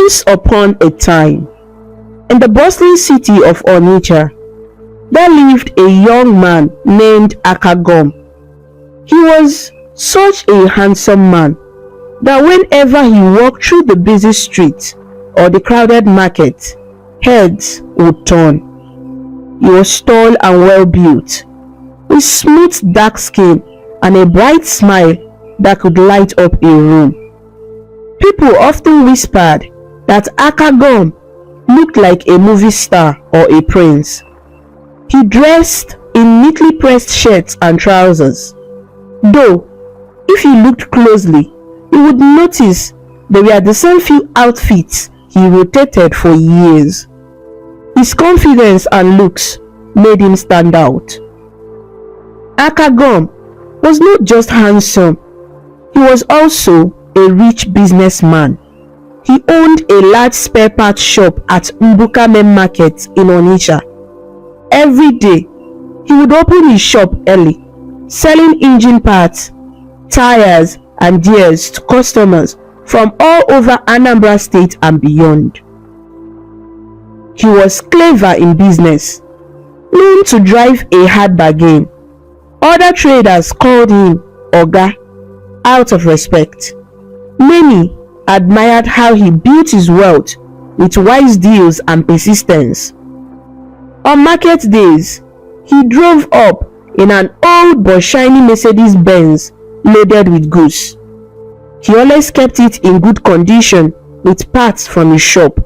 Once upon a time, in the bustling city of Onitsha, there lived a young man named Akagom. He was such a handsome man that whenever he walked through the busy streets or the crowded market, heads would turn. He was tall and well built, with smooth dark skin and a bright smile that could light up a room. People often whispered that Akagom looked like a movie star or a prince. He dressed in neatly pressed shirts and trousers, though if you looked closely, you would notice they were the same few outfits he rotated for years. His confidence and looks made him stand out. Akagom was not just handsome, he was also a rich businessman. He owned a large spare parts shop at Mbuka Main Market in Onitsha. Every day, he would open his shop early, selling engine parts, tires, and gears to customers from all over Anambra State and beyond. He was clever in business, known to drive a hard bargain. Other traders called him Oga out of respect. Many admired how he built his wealth with wise deals and persistence. On market days, he drove up in an old but shiny Mercedes-Benz loaded with goods. He always kept it in good condition with parts from his shop.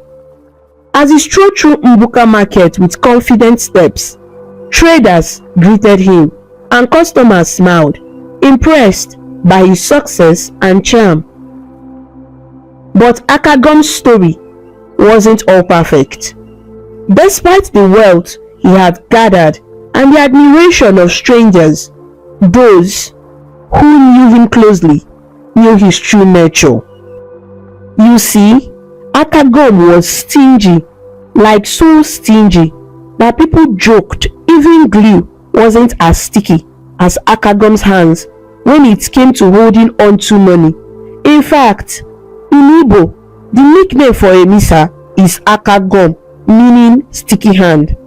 As he strode through Mbuka Market with confident steps, traders greeted him and customers smiled, impressed by his success and charm. But Akagom's story wasn't all perfect. Despite the wealth he had gathered and the admiration of strangers, those who knew him closely knew his true nature. You see, Akagom was stingy, like so stingy that people joked even glue wasn't as sticky as Akagom's hands when it came to holding on to money. In fact, in Igbo, the nickname for Emisa is Akagom, meaning sticky hand.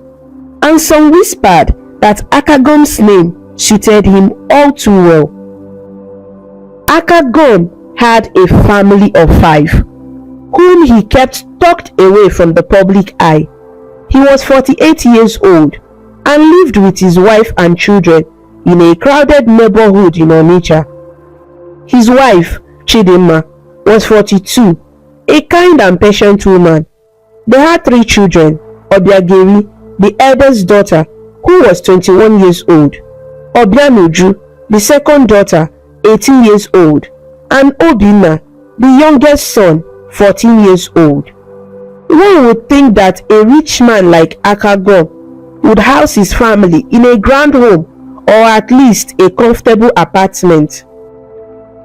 And some whispered that Akagom's name suited him all too well. Akagom had a family of 5, whom he kept tucked away from the public eye. He was 48 years old and lived with his wife and children in a crowded neighborhood in Onitsha. His wife, Chidinma, was 42, a kind and patient woman. They had 3 children: Obiageri, the eldest daughter, who was 21 years old; Obianuju, the second daughter, 18 years old; and Obina, the youngest son, 14 years old. One would think that a rich man like Akagom would house his family in a grand home or at least a comfortable apartment.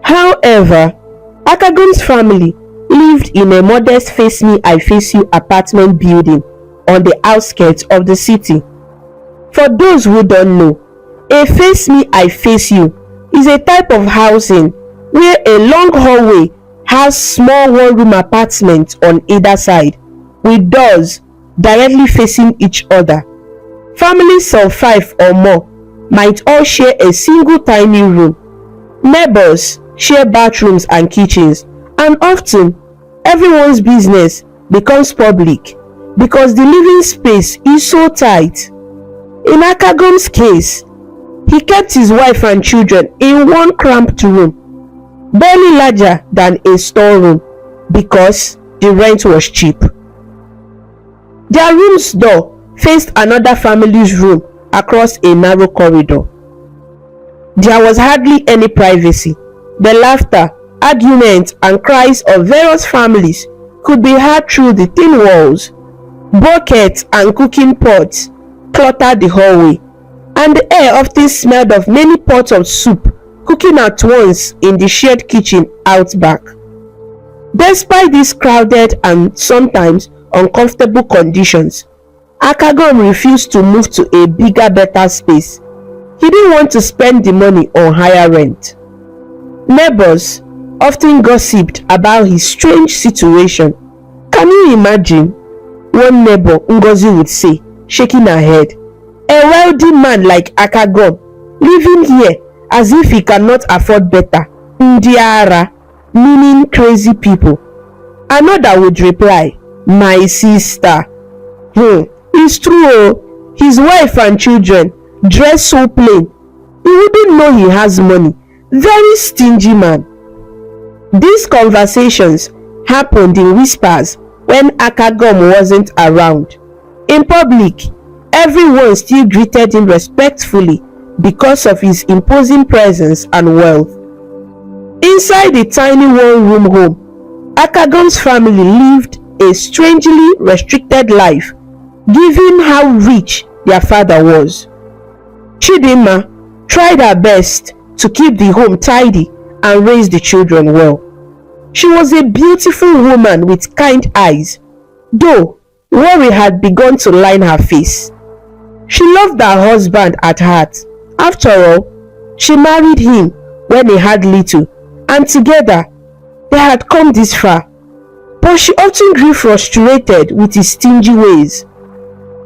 However, Akagom's family lived in a modest face me I face you apartment building on the outskirts of the city. For those who don't know, a face me I face you is a type of housing where a long hallway has small one-room apartments on either side, with doors directly facing each other. Families of 5 or more might all share a single tiny room. Neighbors share bathrooms and kitchens, and often everyone's business becomes public because the living space is so tight. In Akagom's case, he kept his wife and children in one cramped room, barely larger than a storeroom, because the rent was cheap. Their room's door faced another family's room across a narrow corridor. There was hardly any privacy. The laughter, arguments, and cries of various families could be heard through the thin walls. Buckets and cooking pots cluttered the hallway, and the air often smelled of many pots of soup cooking at once in the shared kitchen out back. Despite these crowded and sometimes uncomfortable conditions, Akagom refused to move to a bigger, better space. He didn't want to spend the money on higher rent. Neighbors often gossiped about his strange situation, Can you imagine? One neighbor, Ngozi, would say, shaking her head. A wealthy man like Akagom living here as if he cannot afford better. Ndiara, meaning crazy people. Another would reply, my sister. It's true. Oh. His wife and children dress so plain. You wouldn't know he has money. Very stingy man. These conversations happened in whispers when Akagom wasn't around. In public, everyone still greeted him respectfully because of his imposing presence and wealth. Inside the tiny one-room home, Akagom's family lived a strangely restricted life, given how rich their father was. Chidinma tried her best to keep the home tidy and raise the children well. She was a beautiful woman with kind eyes, though worry had begun to line her face. She loved her husband at heart. After all, she married him when he had little, and together they had come this far. But she often grew frustrated with his stingy ways.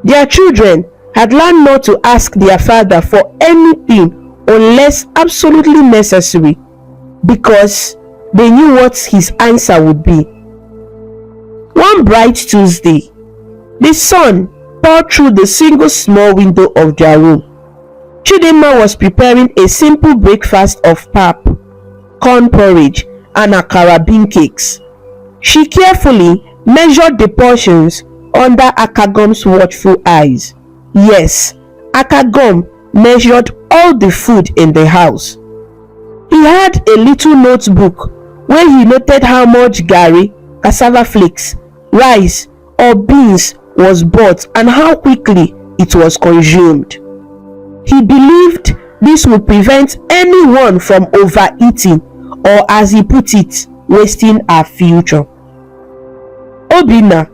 Their children had learned not to ask their father for anything unless absolutely necessary, because they knew what his answer would be. One bright Tuesday, the sun poured through the single small window of their room. Chidinma was preparing a simple breakfast of pap, corn porridge, and akara bean cakes. She carefully measured the portions under Akagom's watchful eyes. Yes, Akagom measured all the food in the house. He had a little notebook where he noted how much garri, cassava flakes, rice, or beans was bought and how quickly it was consumed. He believed this would prevent anyone from overeating, or as he put it, wasting our future. Obinna,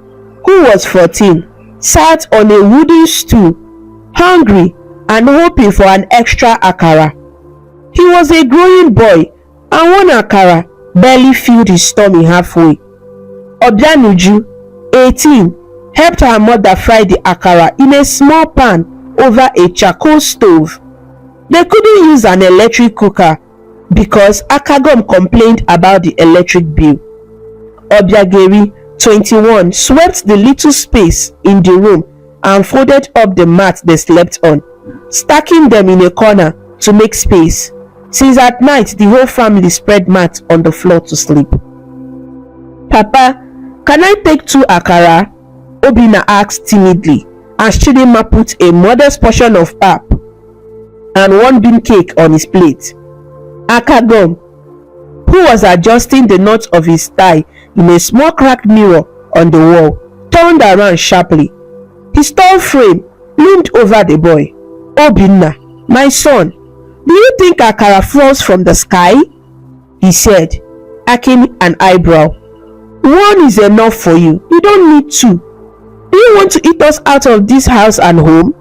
who was 14, sat on a wooden stool, hungry and hoping for an extra akara. He was a growing boy, and one akara barely filled his stomach halfway. Obianuju, 18, helped her mother fry the akara in a small pan over a charcoal stove. They couldn't use an electric cooker because Akagom complained about the electric bill. Obiageri, 21, swept the little space in the room and folded up the mat they slept on, stacking them in a corner to make space, since at night the whole family spread mats on the floor to sleep. Papa, can I take 2 akara? Obinna asked timidly as Chidinma put a modest portion of pap and 1 bean cake on his plate. Akagom, who was adjusting the knot of his tie in a small cracked mirror on the wall, turned around sharply. His tall frame loomed over the boy. Obinna, my son, do you think akara falls from the sky? He said, arching an eyebrow. 1 is enough for you. You don't need 2. Do you want to eat us out of this house and home?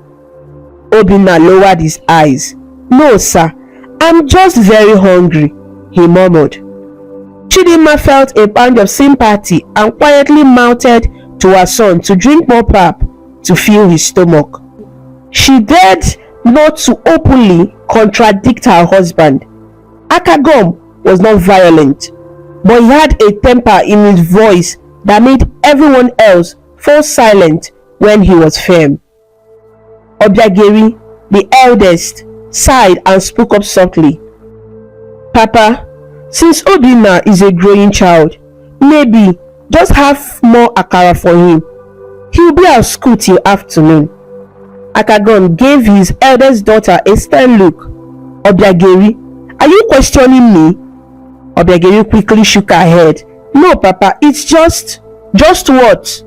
Obinna lowered his eyes. No, sir. I'm just very hungry, he murmured. Chidinma felt a pang of sympathy and quietly mounted to her son to drink more pap to fill his stomach. She dared not to openly contradict her husband. Akagom was not violent, but he had a temper in his voice that made everyone else fall silent when he was firm. Obiageri, the eldest, sighed and spoke up softly. Papa, since Obinna is a growing child, maybe just have more akara for him. He'll be at school till afternoon. Akagom gave his eldest daughter a stern look. Obiageri, are you questioning me? Obiageri quickly shook her head. No, Papa, it's just what?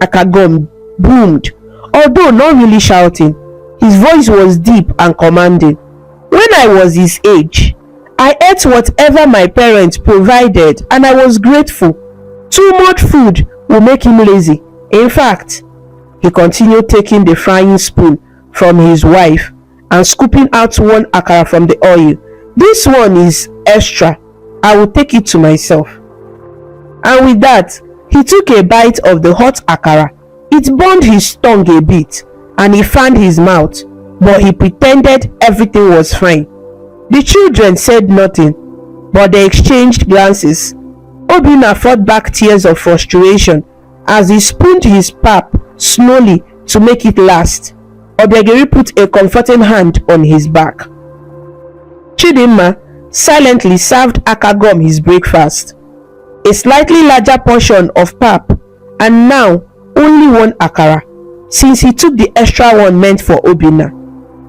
Akagom boomed, although not really shouting. His voice was deep and commanding. When I was his age, I ate whatever my parents provided and I was grateful. Too much food will make him lazy. In fact, he continued taking the frying spoon from his wife and scooping out 1 akara from the oil. This one is extra. I will take it to myself. And with that, He took a bite of the hot akara. It burned his tongue a bit, and he fanned his mouth, but he pretended everything was fine. The children said nothing, but they exchanged glances. Obinna fought back tears of frustration as he spooned his pap slowly to make it last. Obiageri put a comforting hand on his back. Chidinma silently served Akagom his breakfast, a slightly larger portion of pap, and now only one akara, since he took the extra one meant for Obinna.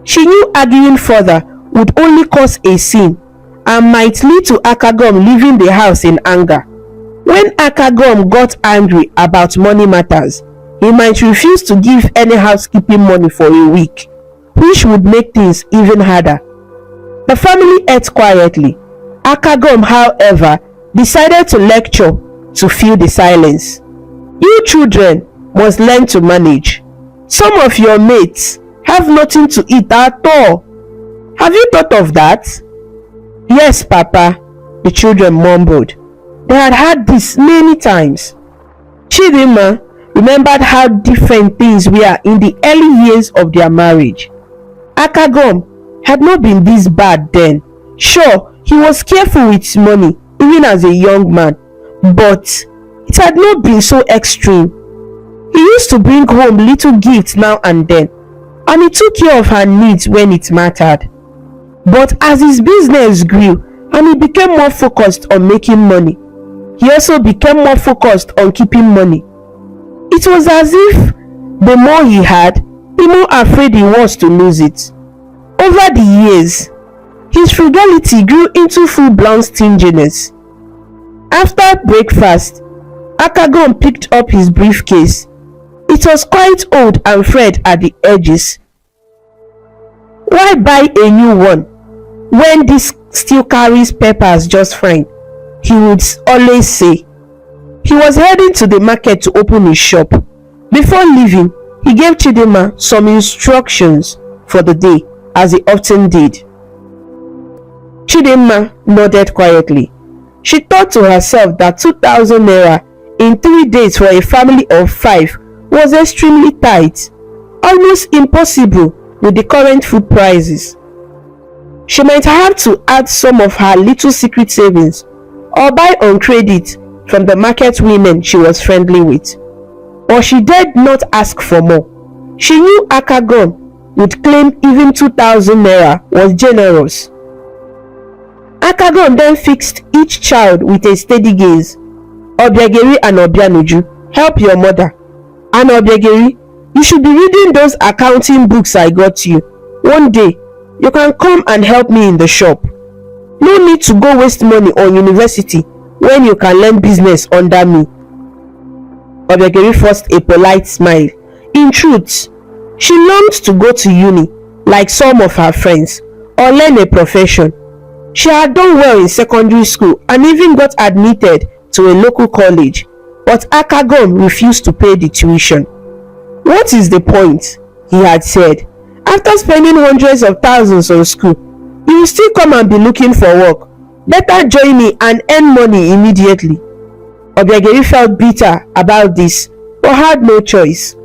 She knew arguing further would only cause a scene and might lead to Akagom leaving the house in anger. When Akagom got angry about money matters, he might refuse to give any housekeeping money for a week, which would make things even harder. The family ate quietly. Akagom, however, decided to lecture to fill the silence. You children must learn to manage. Some of your mates have nothing to eat at all. Have you thought of that? Yes, Papa, the children mumbled. They had heard this many times. Chidinma remembered how different things were in the early years of their marriage. Akagom had not been this bad then. Sure, he was careful with his money, even as a young man, but it had not been so extreme. He used to bring home little gifts now and then, and he took care of her needs when it mattered. But as his business grew and he became more focused on making money, he also became more focused on keeping money. It was as if the more he had, the more afraid he was to lose it. Over the years, his frugality grew into full-blown stinginess. After breakfast, Akagom picked up his briefcase. It was quite old and frayed at the edges. Why buy a new one when this still carries papers just fine? He would always say. He was heading to the market to open his shop. Before leaving, he gave Chidinma some instructions for the day, as he often did. Chidinma nodded quietly. She thought to herself that 2,000 naira in 3 days for a family of 5 was extremely tight, almost impossible with the current food prices. She might have to add some of her little secret savings or buy on credit from the market women she was friendly with. But she dared not ask for more. She knew Akagom would claim even 2,000 naira was generous. Akagom then fixed each child with a steady gaze. Obiageri and Obianuju, help your mother. And Obiageri, you should be reading those accounting books I got you. One day, you can come and help me in the shop. No need to go waste money on university when you can learn business under me. Obiageri forced a polite smile. In truth, she longed to go to uni like some of her friends or learn a profession. She had done well in secondary school and even got admitted to a local college, but Akagom refused to pay the tuition. What is the point? He had said. After spending hundreds of thousands on school, you will still come and be looking for work. Better join me and earn money immediately. Obiageri felt bitter about this, but had no choice.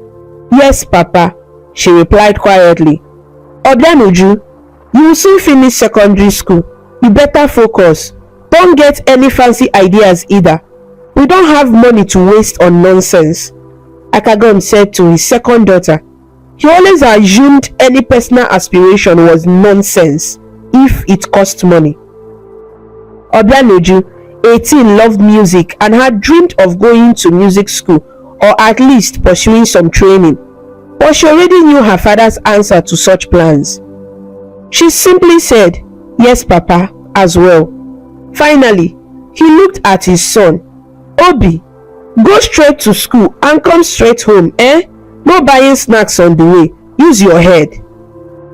Yes, Papa, she replied quietly. Obianuju, you will soon finish secondary school. You better focus. Don't get any fancy ideas either. We don't have money to waste on nonsense, Akagom said to his second daughter. He always assumed any personal aspiration was nonsense if it cost money. Obianuju, 18, loved music and had dreamed of going to music school or at least pursuing some training, but she already knew her father's answer to such plans. She simply said, "Yes, Papa," as well. Finally, he looked at his son. Obi, go straight to school and come straight home, eh? No buying snacks on the way. Use your head.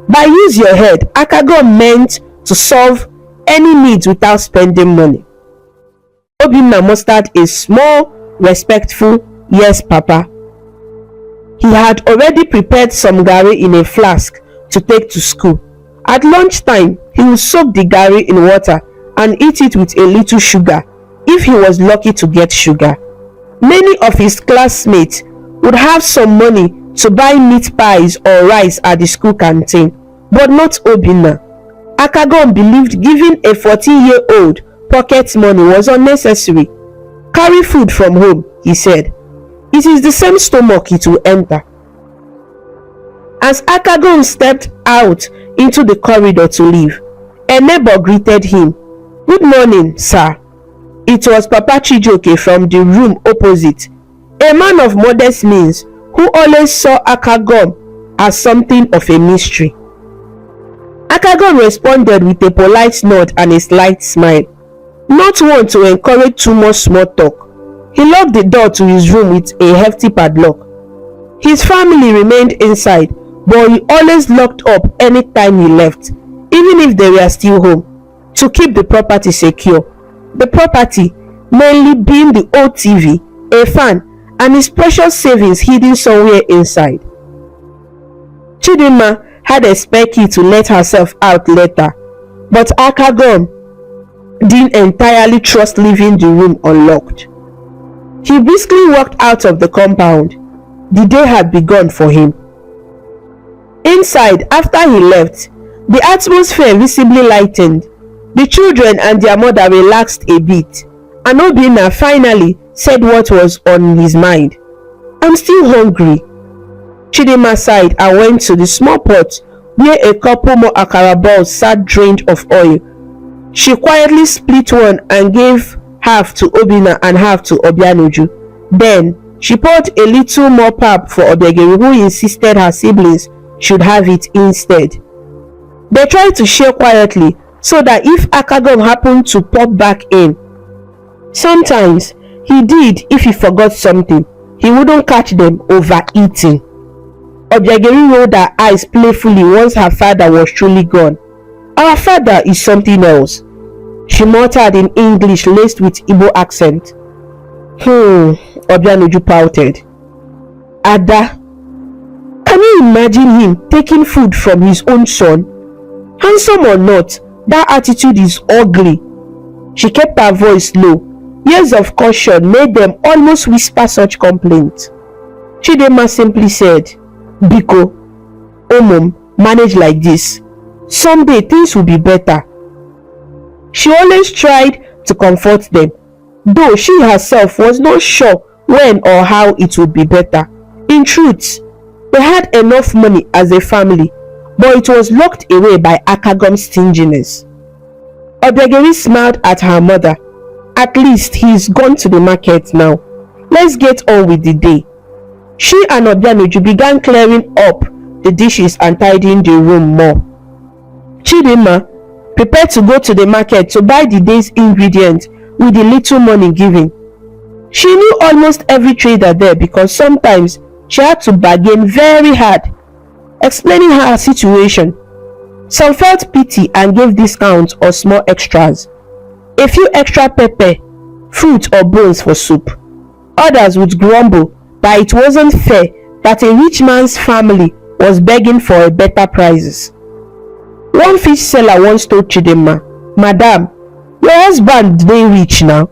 By use your head, Akagom meant to solve any needs without spending money. Obinna mustered a small, respectful, "Yes, Papa." He had already prepared some garri in a flask to take to school. At lunchtime, he would soak the garri in water and eat it with a little sugar, if he was lucky to get sugar. Many of his classmates would have some money to buy meat pies or rice at the school canteen, but not Obinna. Akagom believed giving a 14-year-old pocket money was unnecessary. Carry food from home, he said. It is the same stomach it will enter. As Akagom stepped out into the corridor to leave, a neighbor greeted him. Good morning, sir. It was Papa Chijoke from the room opposite, a man of modest means who always saw Akagom as something of a mystery. Akagom responded with a polite nod and a slight smile, not one to encourage too much small talk. He locked the door to his room with a hefty padlock. His family remained inside, but he always locked up anytime he left, even if they were still home, to keep the property secure. The property mainly being the old TV, a fan, and his precious savings hidden somewhere inside. Chidinma had a spare key to let herself out later, but Akagom didn't entirely trust leaving the room unlocked. He briskly walked out of the compound. The day had begun for him. Inside, after he left, the atmosphere visibly lightened. The children and their mother relaxed a bit, and Obinna finally said what was on his mind. I'm still hungry. Chidinma sighed and went to the small pot where a couple more akara balls sat drained of oil. She quietly split one and gave half to Obinna and half to Obianuju. Then she poured a little more pap for Obiageri, who insisted her siblings should have it instead. They tried to share quietly so that if Akagom happened to pop back in, sometimes he did if he forgot something, he wouldn't catch them overeating. Obiageri rolled her eyes playfully once her father was truly gone. Our father is something else, she muttered in English laced with Igbo accent. Obianuju pouted. Ada, can you imagine him taking food from his own son? Handsome or not, that attitude is ugly. She kept her voice low. Years of caution made them almost whisper such complaints. Chidinma simply said, Biko, Omom, manage like this. Someday things will be better. She always tried to comfort them, though she herself was not sure when or how it would be better. In truth, they had enough money as a family, but it was locked away by Akagom's stinginess. Obiageri smiled at her mother. At least he's gone to the market now. Let's get on with the day. She and Obianuju began clearing up the dishes and tidying the room more. Chidinma prepared to go to the market to buy the day's ingredients with the little money given. She knew almost every trader there because sometimes she had to bargain very hard, explaining her situation. Some felt pity and gave discounts or small extras. A few extra pepper, fruit or bones for soup. Others would grumble that it wasn't fair that a rich man's family was begging for a better prices. One fish seller once told Chidinma, Madam, your husband dey rich now.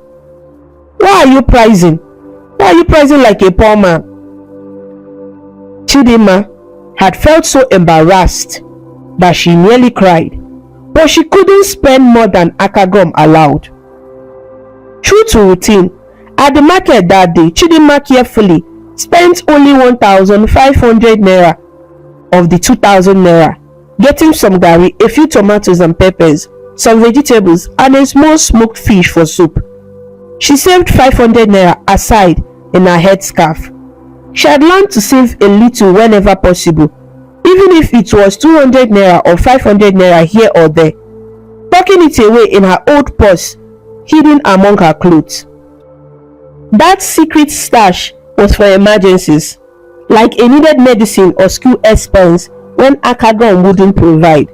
Why are you pricing? Why are you pricing like a poor man? Chidinma had felt so embarrassed that she nearly cried, but she couldn't spend more than Akagom allowed. True to routine, at the market that day, Chidinma carefully spent only 1,500 naira of the 2,000 naira, getting some garri, a few tomatoes and peppers, some vegetables, and a small smoked fish for soup. She saved 500 naira aside in her headscarf. She had learned to save a little whenever possible, even if it was 200 naira or 500 naira here or there, tucking it away in her old purse hidden among her clothes. That secret stash was for emergencies, like a needed medicine or school expense when Akagom wouldn't provide.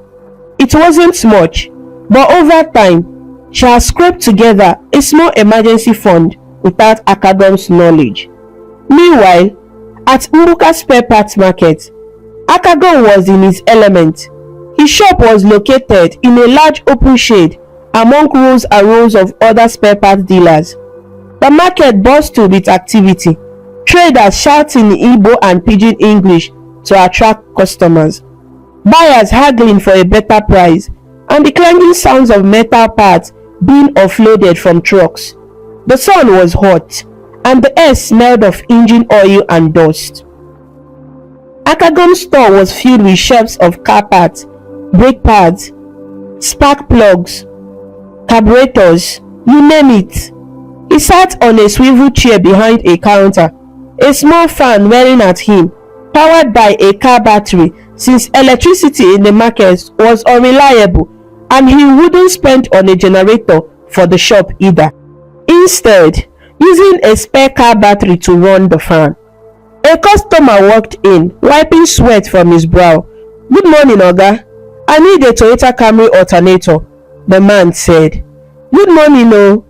It wasn't much, but over time, she had scraped together a small emergency fund without Akagom's knowledge. Meanwhile, at Mbuka Spare Parts Market, Akagom was in his element. His shop was located in a large open shade among rows and rows of other spare parts dealers. The market bustled with activity, traders shouting in Igbo and Pidgin English to attract customers, buyers haggling for a better price, and the clanging sounds of metal parts being offloaded from trucks. The sun was hot, and the air smelled of engine oil and dust. Akagom's store was filled with shelves of car parts, brake pads, spark plugs, carburetors, you name it. He sat on a swivel chair behind a counter, a small fan whirring at him, powered by a car battery, since electricity in the market was unreliable and he wouldn't spend on a generator for the shop either. Instead, using a spare car battery to run the fan. A customer walked in, wiping sweat from his brow. "Good morning, Oga. I need a Toyota Camry alternator," the man said. "Good morning, oh.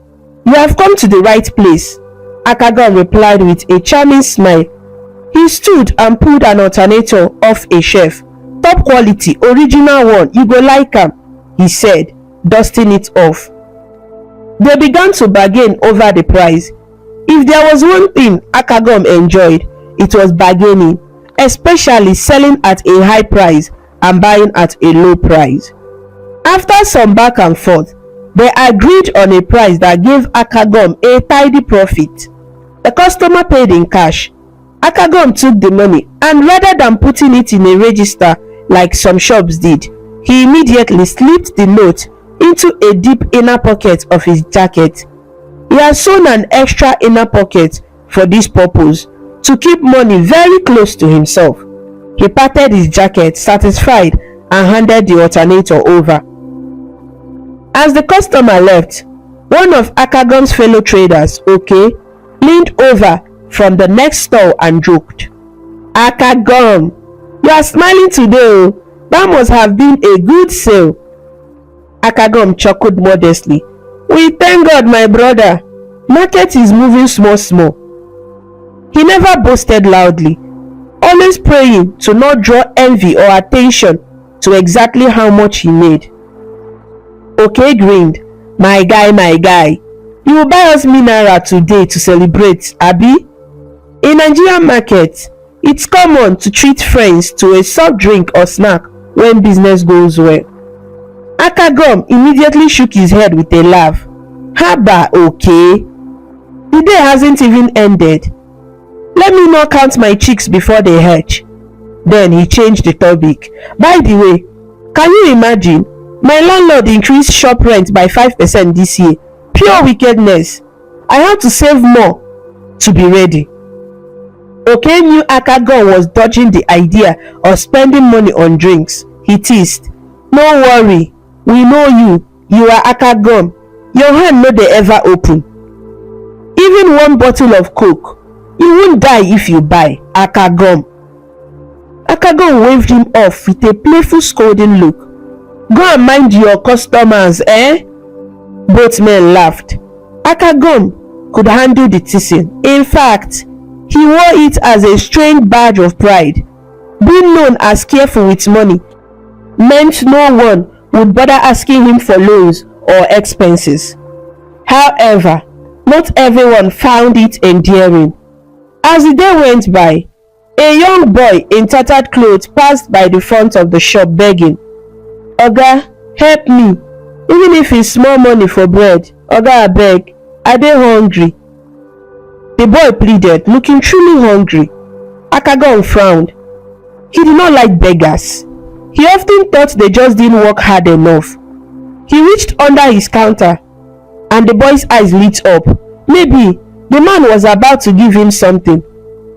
You have come to the right place," Akagom replied with a charming smile. He stood and pulled an alternator off a shelf. "Top quality, original one, you go like am," he said, dusting it off. They began to bargain over the price. If there was one thing Akagom enjoyed, it was bargaining, especially selling at a high price and buying at a low price. After some back and forth, they agreed on a price that gave Akagom a tidy profit. The customer paid in cash. Akagom took the money, and rather than putting it in a register like some shops did, he immediately slipped the note into a deep inner pocket of his jacket. He had sewn an extra inner pocket for this purpose, to keep money very close to himself. He patted his jacket, satisfied, and handed the alternator over. As the customer left, one of Akagom's fellow traders, OK, leaned over from the next stall and joked, "Akagom, you are smiling today, oh. That must have been a good sale." Akagom chuckled modestly. "We thank God, my brother. Market is moving small small." He never boasted loudly, always praying to not draw envy or attention to exactly how much he made. OK grinned. My guy, you will buy us mineral today to celebrate, abi? In Nigerian market, it's common to treat friends to a soft drink or snack when business goes well. Akagom immediately shook his head with a laugh. "Haba, OK. The day hasn't even ended. Let me not count my chicks before they hatch." Then he changed the topic. "By the way, can you imagine? My landlord increased shop rent by 5% this year. Pure wickedness. I have to save more to be ready." OK knew Akagom was dodging the idea of spending money on drinks. He teased, "No worry, we know you. You are Akagom. Your hand no dey ever open. Even one bottle of Coke, you won't die if you buy, Akagom." Akagom waved him off with a playful scolding look. "Go and mind your customers, eh?" Both men laughed. Akagom could handle the teasing. In fact, he wore it as a strange badge of pride. Being known as careful with money meant no one would bother asking him for loans or expenses. However, not everyone found it endearing. As the day went by, a young boy in tattered clothes passed by the front of the shop begging, "Oga, help me, even if it's small money for bread. Oga, abeg, I dey hungry." The boy pleaded, looking truly hungry. Akagom frowned. He did not like beggars. He often thought they just didn't work hard enough. He reached under his counter, and the boy's eyes lit up. Maybe the man was about to give him something,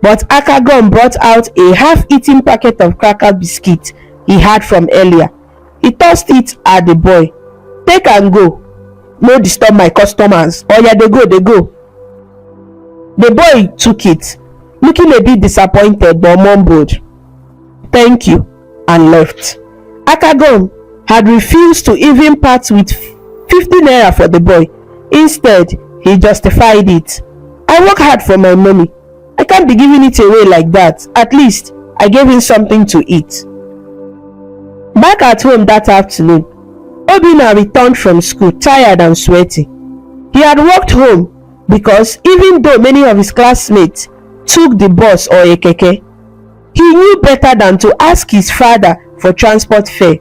but Akagom brought out a half-eaten packet of cracker biscuit he had from earlier. He tossed it at the boy. "Take and go. No disturb my customers. Oya, they go. The boy took it, looking a bit disappointed, but mumbled, "Thank you," and left. Akagom had refused to even part with 50 naira for the boy. Instead, he justified it. "I work hard for my money. I can't be giving it away like that. At least I gave him something to eat." Back at home that afternoon, Obinna returned from school tired and sweaty. He had walked home because even though many of his classmates took the bus or a keke, he knew better than to ask his father for transport fare.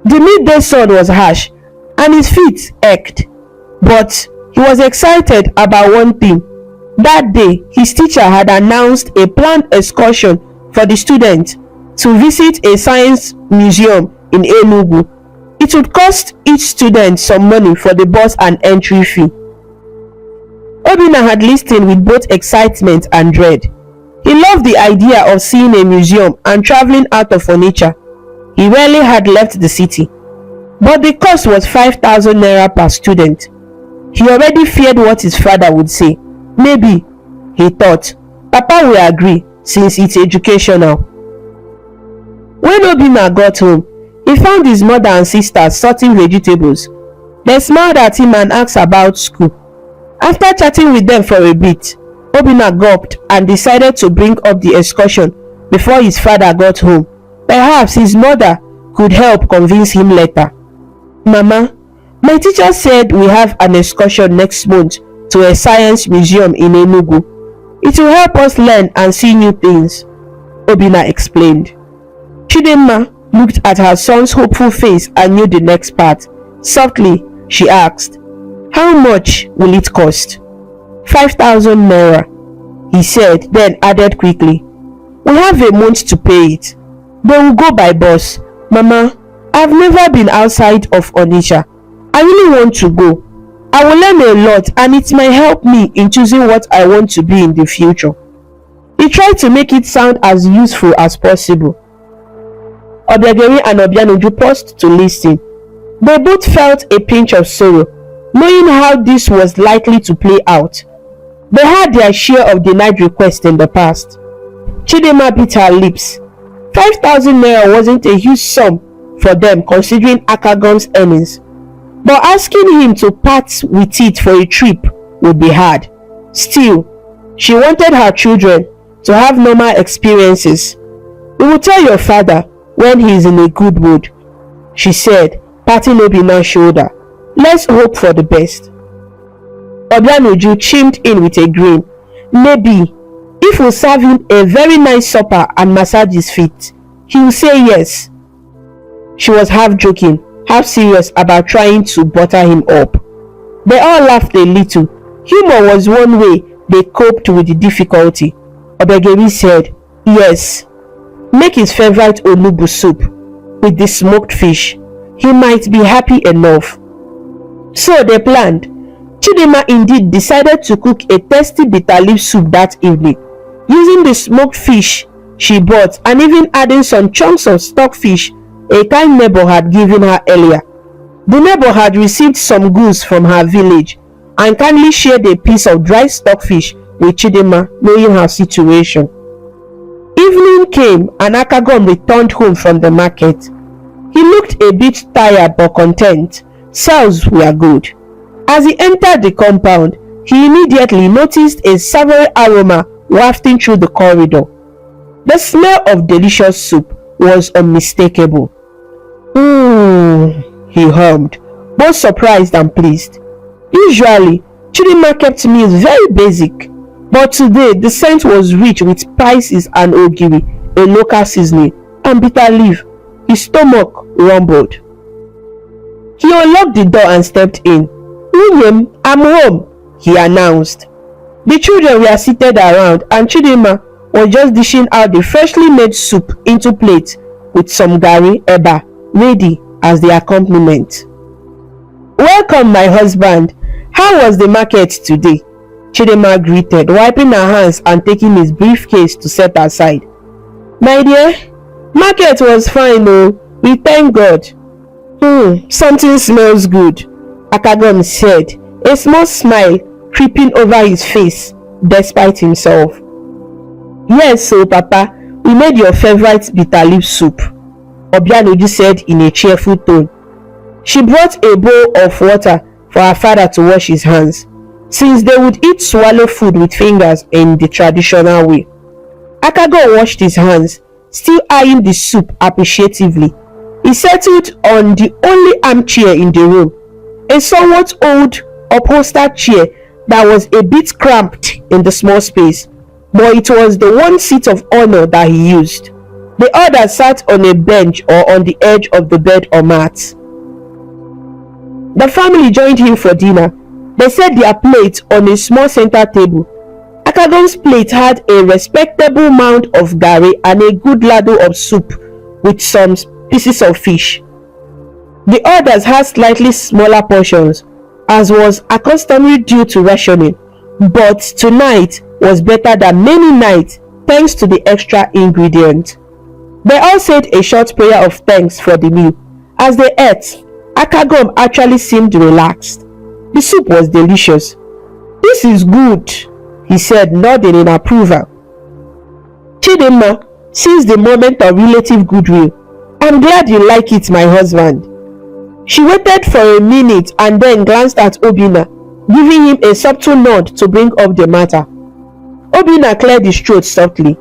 The midday sun was harsh and his feet ached, but he was excited about one thing. That day, his teacher had announced a planned excursion for the students to visit a science museum in Enugu. It would cost each student some money for the bus and entry fee. Obinna had listened with both excitement and dread. He loved the idea of seeing a museum and traveling out of Onitsha. He rarely had left the city, but the cost was 5,000 naira per student. He already feared what his father would say. Maybe, he thought, Papa will agree since it's educational. When Obinna got home, he found his mother and sisters sorting vegetables. They smiled at him and asked about school. After chatting with them for a bit, Obinna gulped and decided to bring up the excursion before his father got home. Perhaps his mother could help convince him later. Mama, my teacher said we have an excursion next month to a science museum in Enugu. It will help us learn and see new things, Obinna explained. Chidinma looked at her son's hopeful face and knew the next part. Softly, she asked, "How much will it cost?" 5,000 naira, he said, then added quickly, "We have a month to pay it. They will go by bus. Mama, I've never been outside of Onitsha. I really want to go. I will learn a lot and it might help me in choosing what I want to be in the future." He tried to make it sound as useful as possible. Obiageri and Obianuju paused to listen. They both felt a pinch of sorrow, knowing how this was likely to play out. They had their share of denied requests in the past. Chidinma bit her lips. 5,000 naira wasn't a huge sum for them considering Akagon's earnings, but asking him to part with it for a trip would be hard. Still, she wanted her children to have normal experiences. "We will tell your father when he is in a good mood," she said, patting Obinna's shoulder. "Let's hope for the best." Obianuju chimed in with a grin. "Maybe, if we serve him a very nice supper and massage his feet, he will say yes." She was half joking, half serious about trying to butter him up. They all laughed a little. Humor was one way they coped with the difficulty. Obiageri said, "Yes, make his favorite onugbu soup with the smoked fish. He might be happy enough." So they planned. Chidinma indeed decided to cook a tasty bitterleaf soup that evening, using the smoked fish she bought and even adding some chunks of stockfish a kind neighbor had given her earlier. The neighbor had received some goods from her village and kindly shared a piece of dry stockfish with Chidinma, knowing her situation. Evening came and Akagon returned home from the market. He looked a bit tired but content. Sales were good. As he entered the compound, he immediately noticed a savory aroma wafting through the corridor. The smell of delicious soup was unmistakable. He hummed, both surprised and pleased. Usually, Chidinma kept meals very basic, but today the scent was rich with spices and ogiri, a local seasoning, and bitter leaf. His stomach rumbled. He unlocked the door and stepped in. "William, I'm home," he announced. The children were seated around and Chidinma was just dishing out the freshly made soup into plates with some gari eba ready as the accompaniment. "Welcome, my husband. How was the market today?" Chidinma greeted, wiping her hands and taking his briefcase to set aside. "My dear, market was fine, oh. We thank God." Something smells good," Akagon said, a small smile creeping over his face despite himself. "Yes, so Papa, we made your favorite bitterleaf soup," Obianuju said in a cheerful tone. She brought a bowl of water for her father to wash his hands, since they would eat swallow food with fingers in the traditional way. Akagon washed his hands, still eyeing the soup appreciatively. He settled on the only armchair in the room, a somewhat old upholstered chair that was a bit cramped in the small space, but it was the one seat of honor that he used. The others sat on a bench or on the edge of the bed or mat. The family joined him for dinner. They set their plates on a small center table. Akagom's plate had a respectable mound of garri and a good ladle of soup with some pieces of fish. The others had slightly smaller portions, as was accustomed due to rationing, but tonight was better than many nights thanks to the extra ingredient. They all said a short prayer of thanks for the meal. As they ate, Akagom actually seemed relaxed. The soup was delicious. "This is good," he said, nodding in approval. Chidinma seized the moment of relative goodwill. "I'm glad you like it, my husband." She waited for a minute and then glanced at Obinna, giving him a subtle nod to bring up the matter. Obinna cleared his throat softly.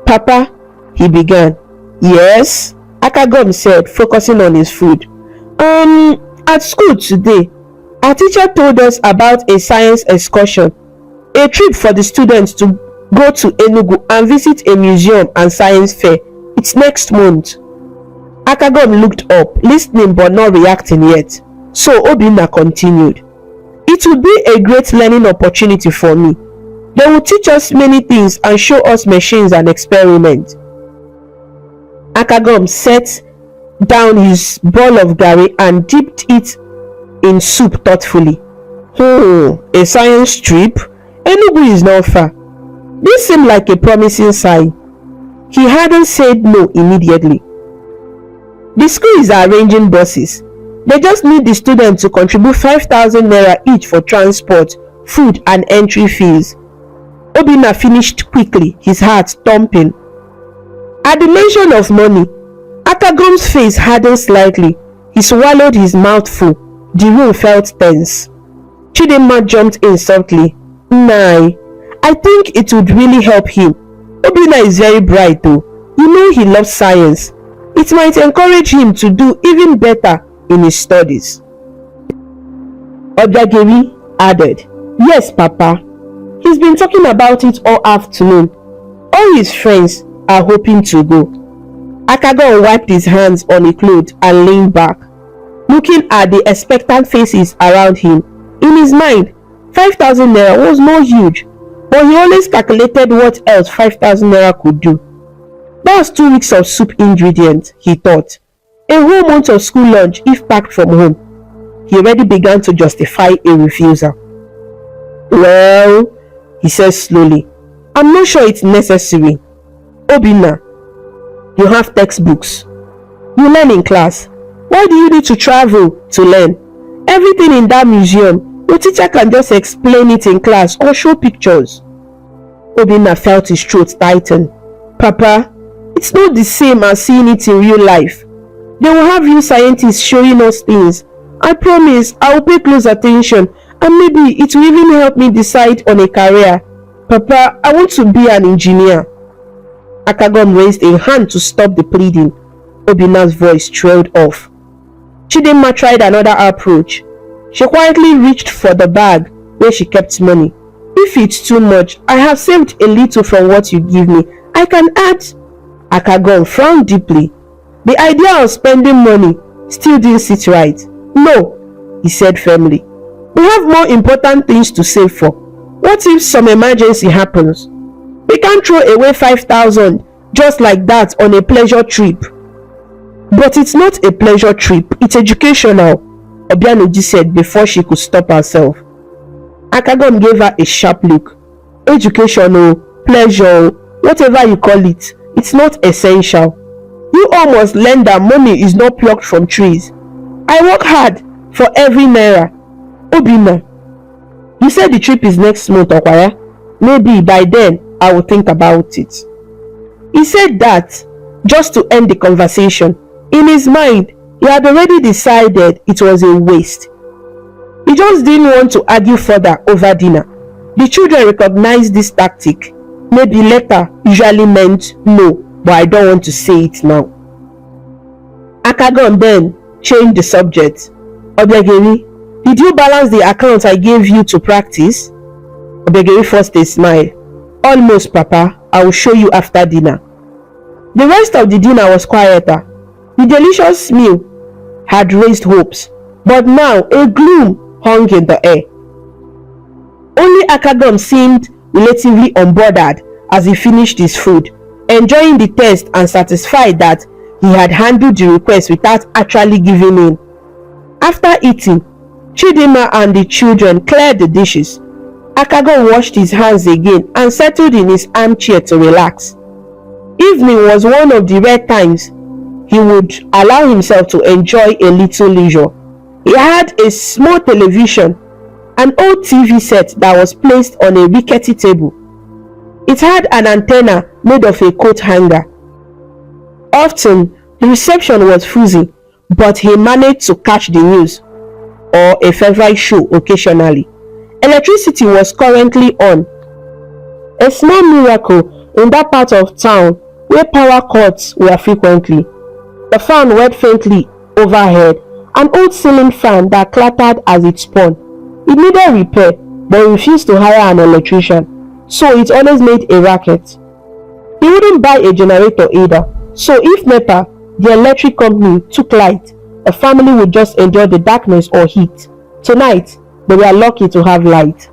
"Papa," he began. "Yes," Akagom said, focusing on his food. At school today, our teacher told us about a science excursion, a trip for the students to go to Enugu and visit a museum and science fair. It's next month." Akagom looked up, listening but not reacting yet. So Obinna continued. "It would be a great learning opportunity for me. They will teach us many things and show us machines and experiments." Akagom set down his bowl of garri and dipped it in soup thoughtfully. A science trip? Enugu is not far." This seemed like a promising sign. He hadn't said no immediately. The school is arranging buses. They just need the students to contribute 5,000 naira each for transport, food and entry fees. Obinna finished quickly, his heart thumping. At the mention of money, Akagom's face hardened slightly. He swallowed his mouthful. The room felt tense. Chidinma jumped in softly. "Nah, I think it would really help him. Obinna is very bright though. You know he loves science. It might encourage him to do even better in his studies." Obiageri added, "Yes, Papa. He's been talking about it all afternoon. All his friends are hoping to go." Akagom wiped his hands on a cloth and leaned back, looking at the expectant faces around him. In his mind, 5,000 naira was not huge, but he always calculated what else 5,000 naira could do. That was 2 weeks of soup ingredients, he thought. A whole month of school lunch if packed from home. He already began to justify a refusal. "Well," he said slowly, "I'm not sure it's necessary. Obinna, you have textbooks. You learn in class. Why do you need to travel to learn? Everything in that museum, your teacher can just explain it in class or show pictures." Obinna felt his throat tighten. "Papa, it's not the same as seeing it in real life. They will have you scientists showing us things. I promise I will pay close attention and maybe it will even help me decide on a career. Papa, I want to be an engineer." Akagom raised a hand to stop the pleading. Obinna's voice trailed off. Chidinma tried another approach. She quietly reached for the bag where she kept money. "If it's too much, I have saved a little from what you give me. I can add." Akagom frowned deeply. The idea of spending money still didn't sit right. "No," he said firmly. "We have more important things to save for. What if some emergency happens? We can't throw away 5,000 just like that on a pleasure trip." "But it's not a pleasure trip, it's educational," Obianoji said before she could stop herself. Akagom gave her a sharp look. "Educational, pleasure, whatever you call it, it's not essential. You all must learn that money is not plucked from trees. I work hard for every naira. Obinna, you said the trip is next month, Okwaya. Maybe by then I will think about it." He said that just to end the conversation. In his mind, he had already decided it was a waste. He just didn't want to argue further over dinner. The children recognized this tactic. Maybe later usually meant no, but I don't want to say it now. Akagom then changed the subject. "Obiageri, did you balance the account I gave you to practice?" Obegiri forced a smile. Almost, Papa. I will show you after dinner. The rest of the dinner was quieter. The delicious meal had raised hopes, but now a gloom hung in the air. Only Akagom seemed relatively unbothered as he finished his food, enjoying the taste and satisfied that he had handled the request without actually giving in. After eating, Chidinma and the children cleared the dishes. Akagom washed his hands again and settled in his armchair to relax. Evening was one of the rare times he would allow himself to enjoy a little leisure. He had a small television, an old TV set that was placed on a rickety table. It had an antenna made of a coat hanger. Often, the reception was fuzzy, but he managed to catch the news or a favorite show occasionally. Electricity was currently on. A small miracle in that part of town where power cuts were frequently. The fan whirred faintly overhead, an old ceiling fan that clattered as it spun. It needed repair, but he refused to hire an electrician, so it always made a racket. He wouldn't buy a generator either, so if NEPA, the electric company, took light, the family would just enjoy the darkness or heat. Tonight, they were lucky to have light.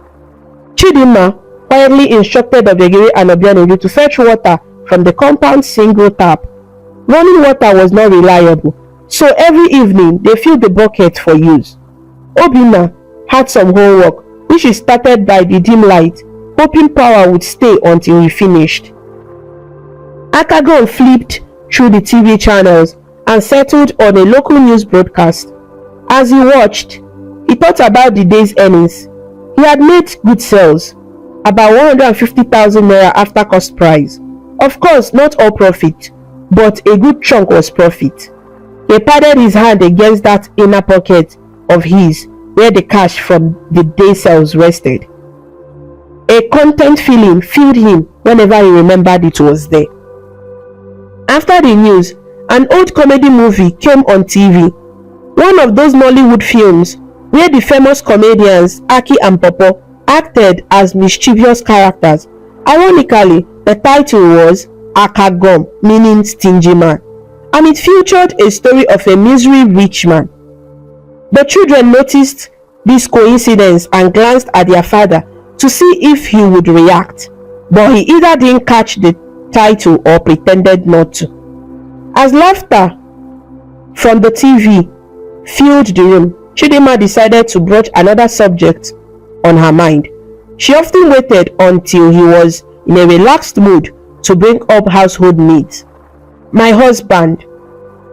Chidinma quietly instructed Obegiri and Obianoju to fetch water from the compound's single tap. Running water was not reliable, so every evening they filled the bucket for use. Obinna had some homework, which he started by the dim light, hoping power would stay until he finished. Akagom flipped through the TV channels and settled on a local news broadcast. As he watched, he thought about the day's earnings. He had made good sales, about 150,000 naira after cost price. Of course, not all profit, but a good chunk was profit. He patted his hand against that inner pocket of his where the cash from the day's sales rested. A content feeling filled him whenever he remembered it was there. After the news, an old comedy movie came on TV, one of those Nollywood films where the famous comedians Aki and Popo acted as mischievous characters. Ironically, the title was Akagom, meaning stingy man, and it featured a story of a misery rich man. The children noticed this coincidence and glanced at their father to see if he would react, but he either didn't catch the title or pretended not to. As laughter from the TV filled the room, Chidinma decided to broach another subject on her mind. She often waited until he was in a relaxed mood to bring up household needs. My husband,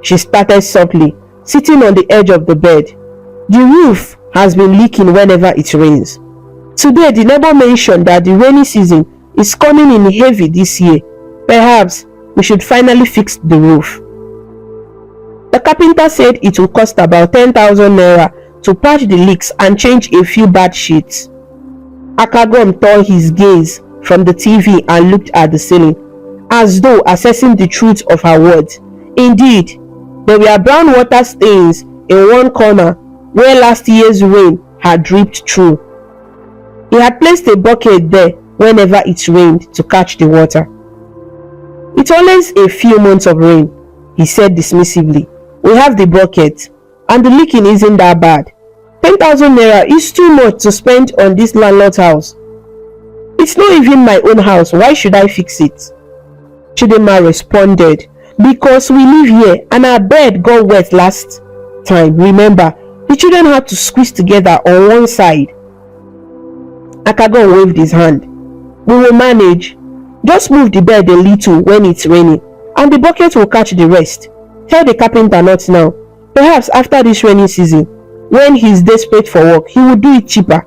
she started softly, sitting on the edge of the bed. The roof has been leaking whenever it rains. Today, the neighbor mentioned that the rainy season is coming in heavy this year. Perhaps we should finally fix the roof. The carpenter said it will cost about 10,000 naira to patch the leaks and change a few bad sheets. Akagom turned his gaze from the TV and looked at the ceiling, as though assessing the truth of her words. Indeed, there were brown water stains in one corner where last year's rain had dripped through. He had placed a bucket there whenever it rained to catch the water. It's always a few months of rain, he said dismissively. We have the bucket, and the leaking isn't that bad. 10,000 naira is too much to spend on this landlord's house. It's not even my own house, why should I fix it? Chidinma responded, because we live here and our bed got wet last time. Remember, the children had to squeeze together on one side. Akagom waved his hand. We will manage. Just move the bed a little when it's raining, and the bucket will catch the rest. Tell the carpenter not now. Perhaps after this rainy season, when he's desperate for work, he will do it cheaper.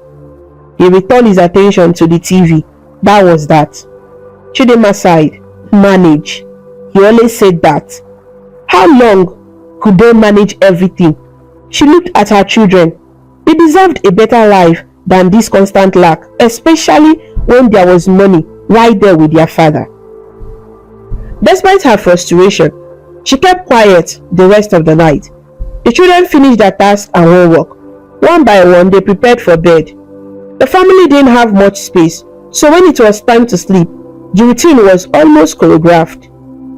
He returned his attention to the TV. That was that. Chidinma sighed. Manage. He always said that. How long could they manage everything? She looked at her children. They deserved a better life than this constant lack, especially when there was money right there with their father. Despite her frustration, she kept quiet the rest of the night. The children finished their tasks and homework. One by one, they prepared for bed. The family didn't have much space, so when it was time to sleep, the routine was almost choreographed.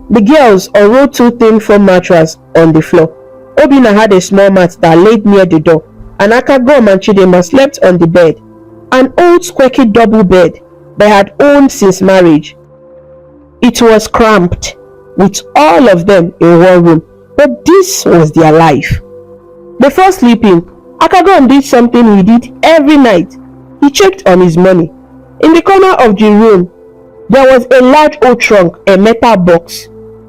The girls unrolled two thin foam mattresses on the floor. Obinna had a small mat that laid near the door, and Akagom and Chidinma slept on the bed, an old squeaky double bed they had owned since marriage. It was cramped, with all of them in one room, but this was their life. Before sleeping, Akagom did something he did every night. He checked on his money. In the corner of the room, there was a large old trunk, a metal box.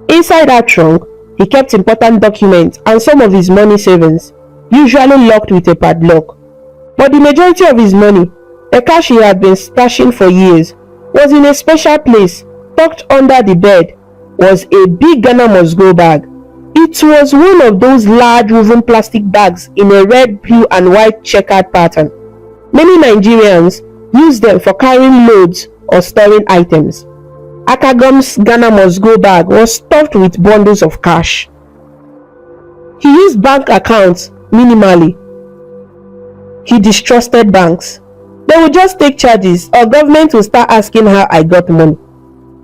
Inside that trunk, he kept important documents and some of his money savings, usually locked with a padlock. But the majority of his money, the cash he had been stashing for years, was in a special place, tucked under the bed, was a big Ghana must-go bag. It was one of those large woven plastic bags in a red, blue and white checkered pattern. Many Nigerians use them for carrying loads or storing items. Akagom's Ghana must-go bag was stuffed with bundles of cash. He used bank accounts minimally. He distrusted banks. They would just take charges, or government would start asking how I got money,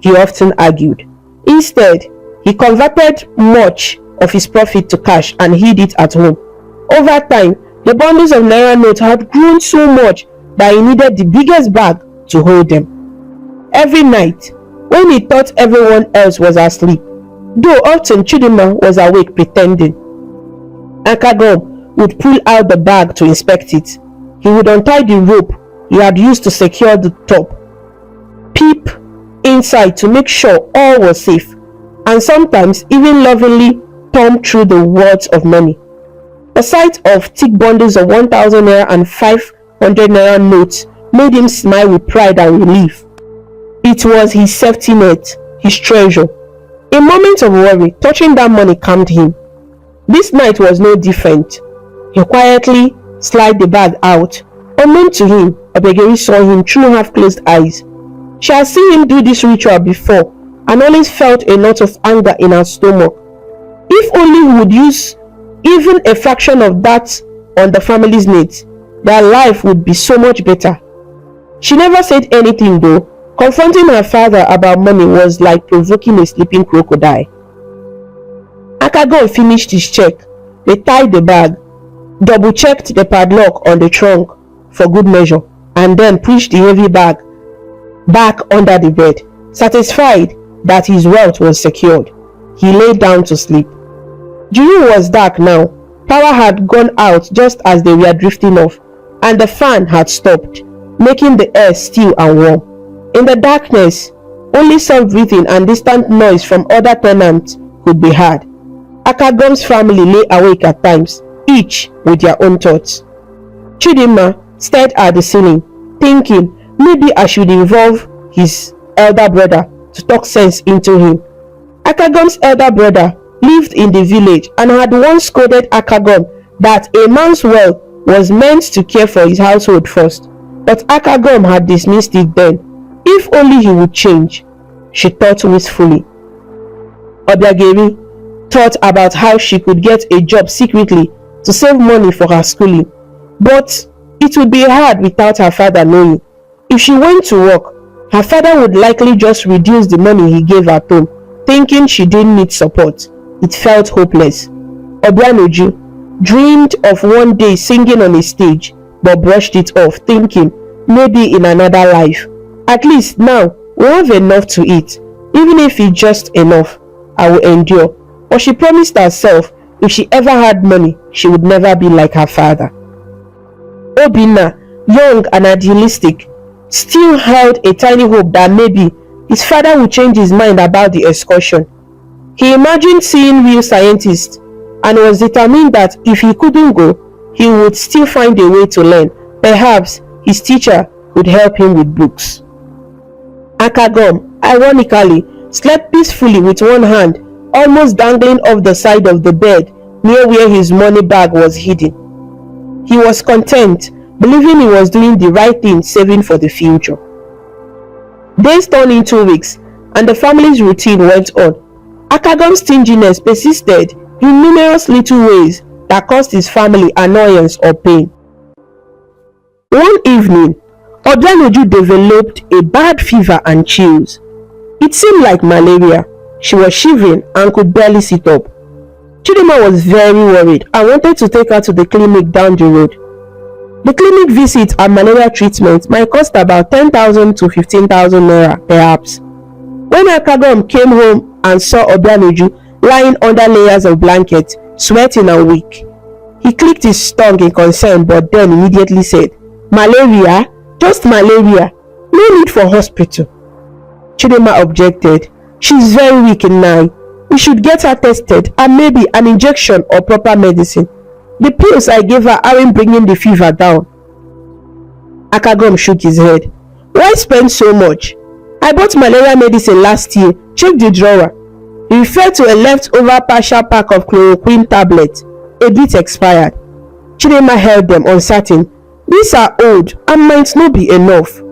he often argued. Instead, he converted much of his profit to cash and hid it at home. Over time, the bundles of naira notes had grown so much that he needed the biggest bag to hold them. Every night, when he thought everyone else was asleep, though often Chidinma was awake pretending, Akagom would pull out the bag to inspect it. He would untie the rope he had used to secure the top, peep inside to make sure all was safe, and sometimes even lovingly thumb through the wads of money. The sight of thick bundles of 1,000 naira and 500 naira notes made him smile with pride and relief. It was his safety net, his treasure. In moments of worry, touching that money calmed him. This night was no different. He quietly slid the bag out. Unknown to him, Obegeri saw him through half-closed eyes. She had seen him do this ritual before and always felt a knot of anger in her stomach. If only he would use even a fraction of that on the family's needs, their life would be so much better. She never said anything though. Confronting her father about money was like provoking a sleeping crocodile. Akagom finished his check. They tied the bag, double-checked the padlock on the trunk for good measure, and then pushed the heavy bag back under the bed. Satisfied that his wealth was secured, he lay down to sleep. The room was dark now. Power had gone out just as they were drifting off, and the fan had stopped, making the air still and warm. In the darkness, only soft breathing and distant noise from other tenants could be heard. Akagom's family lay awake at times, each with their own thoughts. Chidinma stared at the ceiling, thinking maybe I should involve his elder brother to talk sense into him. Akagom's elder brother lived in the village and had once scolded Akagom that a man's wealth was meant to care for his household first, but Akagom had dismissed it then. If only he would change, she thought wistfully. Obegeri thought about how she could get a job secretly to save money for her schooling, but it would be hard without her father knowing. If she went to work, her father would likely just reduce the money he gave at home, thinking she didn't need support. It felt hopeless. Obianoju dreamed of one day singing on a stage, but brushed it off, thinking maybe in another life. At least now we have enough to eat. Even if it's just enough, I will endure. But she promised herself if she ever had money, she would never be like her father. Obinna, young and idealistic, still held a tiny hope that maybe his father would change his mind about the excursion. He imagined seeing real scientists and was determined that if he couldn't go, he would still find a way to learn. Perhaps his teacher would help him with books. Akagom, ironically, slept peacefully with one hand almost dangling off the side of the bed near where his money bag was hidden. He was content, believing he was doing the right thing, saving for the future. Days turned into weeks, and the family's routine went on. Akagom's stinginess persisted in numerous little ways that caused his family annoyance or pain. One evening, Obianoju developed a bad fever and chills. It seemed like malaria. She was shivering and could barely sit up. Chidinma was very worried and wanted to take her to the clinic down the road. The clinic visit and malaria treatment might cost about 10,000 to 15,000 naira perhaps. When Akagom came home and saw Obianoju lying under layers of blankets, sweating and weak, he clicked his tongue in concern but then immediately said, "Malaria? Just malaria. No need for hospital." Chidinma objected. "She's very weak now. We should get her tested and maybe an injection or proper medicine. The pills I gave her aren't bringing the fever down." Akagom shook his head. "Why spend so much? I bought malaria medicine last year. Check the drawer." He referred to a leftover partial pack of chloroquine tablets, a bit expired. Chidinma held them uncertain. "These are old and might not be enough."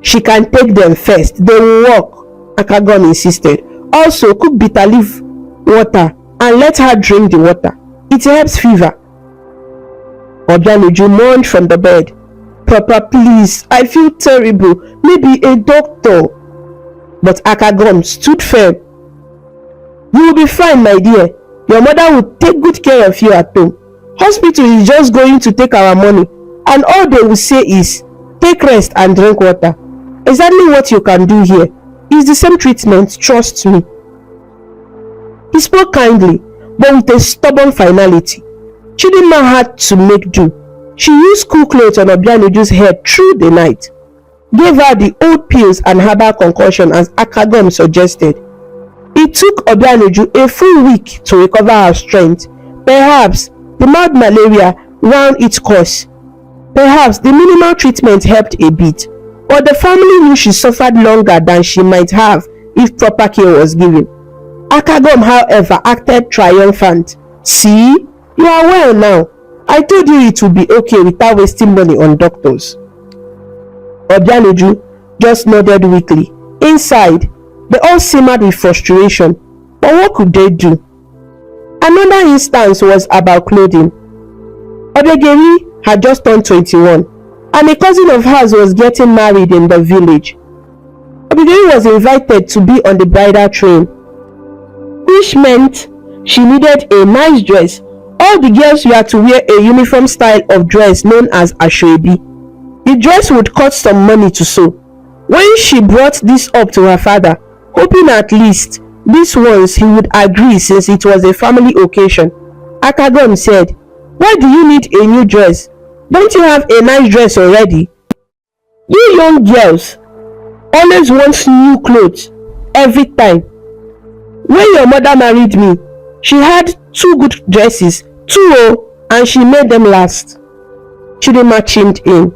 "She can take them first. They will work," Akagom insisted. "Also, cook bitter leaf water and let her drink the water. It helps fever." Obianoju moaned from the bed. "Papa, please, I feel terrible. Maybe a doctor." But Akagom stood firm. "You will be fine, my dear. Your mother will take good care of you at home. Hospital is just going to take our money, and all they will say is, take rest and drink water. Exactly what you can do here. It's the same treatment, trust me." He spoke kindly, but with a stubborn finality. Chidinma had to make do. She used cool clothes on Obianoju's head through the night, gave her the old pills and herbal concoction as Akagom suggested. It took Obianoju a full week to recover her strength. Perhaps the mild malaria ran its course. Perhaps the minimal treatment helped a bit, but the family knew she suffered longer than she might have if proper care was given. Akagom, however, acted triumphant. "See, you are well now. I told you it would be okay without wasting money on doctors." Obianoju just nodded weakly. Inside, they all simmered with frustration, but what could they do? Another instance was about clothing. Obegeri had just turned 21, and a cousin of hers was getting married in the village. Obegeri was invited to be on the bridal train, which meant she needed a nice dress. All the girls were to wear a uniform style of dress known as asoebi. The dress would cost some money to sew. When she brought this up to her father, hoping at least this once he would agree since it was a family occasion, Akagom said, "Why do you need a new dress? Don't you have a nice dress already? You young girls always want new clothes every time. When your mother married me, she had 2 good dresses, 2 and she made them last." Chidinma chimed in.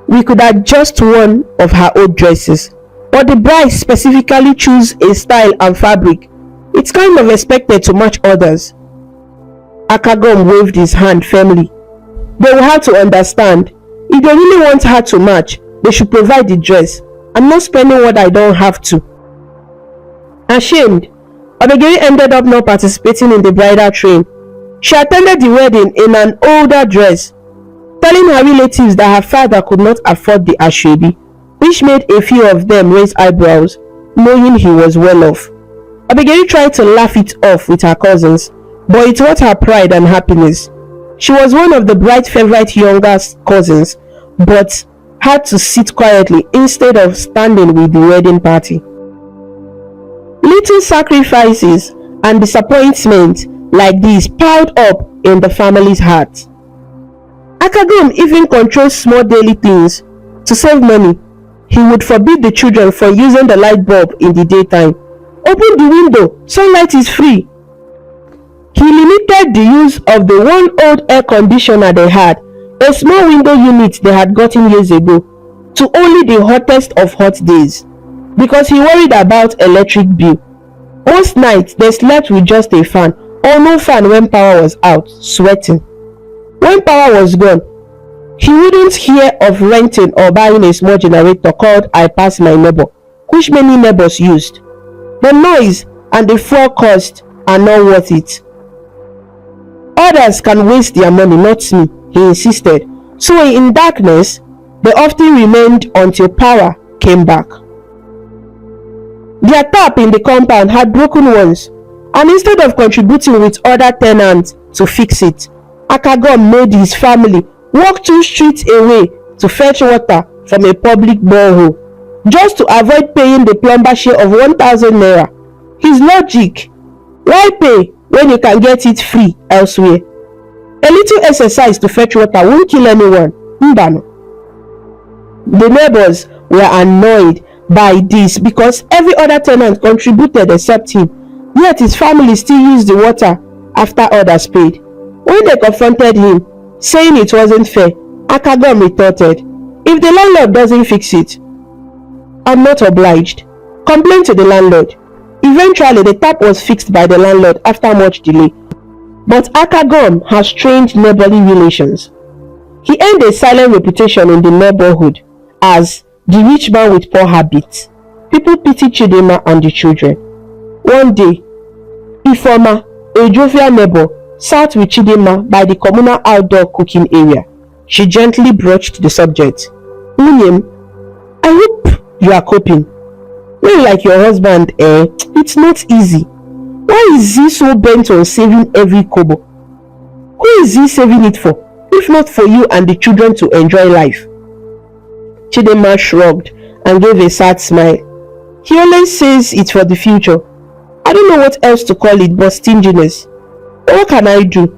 "We could adjust one of her old dresses, but the bride specifically chose a style and fabric. It's kind of expected to match others." Akagom waved his hand firmly. "They will have to understand. If they really want her to match, they should provide the dress. I'm not spending what I don't have to." Ashamed, Obegeri ended up not participating in the bridal train. She attended the wedding in an older dress, telling her relatives that her father could not afford the asoebi, which made a few of them raise eyebrows, knowing he was well off. Obegeri tried to laugh it off with her cousins, but it hurt her pride and happiness. She was one of the bride's favorite younger cousins, but had to sit quietly instead of standing with the wedding party. Little sacrifices and disappointments like these piled up in the family's heart. Akagom even controls small daily things. To save money, he would forbid the children from using the light bulb in the daytime. "Open the window, sunlight is free." He limited the use of the one old air conditioner they had, a small window unit they had gotten years ago, to only the hottest of hot days, because he worried about electric bill. Most nights they slept with just a fan or no fan when power was out, sweating. When power was gone, he wouldn't hear of renting or buying a small generator called "I Pass My Neighbor," which many neighbors used. The noise and the fuel cost are not worth it. "Others can waste their money, not me," he insisted. So in darkness, They often remained until power came back. Their tap in the compound had broken once, and instead of contributing with other tenants to fix it, Akagom made his family walk 2 streets away to fetch water from a public borehole, just to avoid paying the plumber share of 1,000 naira. His logic: why pay when you can get it free elsewhere? A little exercise to fetch water won't kill anyone. Mbano. The neighbors were annoyed by this because every other tenant contributed except him, yet his family still used the water after others paid. When they confronted him, saying it wasn't fair, Akagom retorted, "If the landlord doesn't fix it, I'm not obliged. Complain to the landlord." Eventually, the tap was fixed by the landlord after much delay. But Akagom has strained neighborly relations. He earned a silent reputation in the neighborhood as the rich man with poor habits. People pitied Chidinma and the children. One day, Ifeoma, a jovial neighbor, sat with Chidinma by the communal outdoor cooking area. She gently broached the subject. "William, I hope you are coping. Well, like your husband, it's not easy. Why is he so bent on saving every kobo? Who is he saving it for, if not for you and the children to enjoy life?" Chidinma shrugged and gave a sad smile. "He always says it's for the future. I don't know what else to call it but stinginess. What can I do?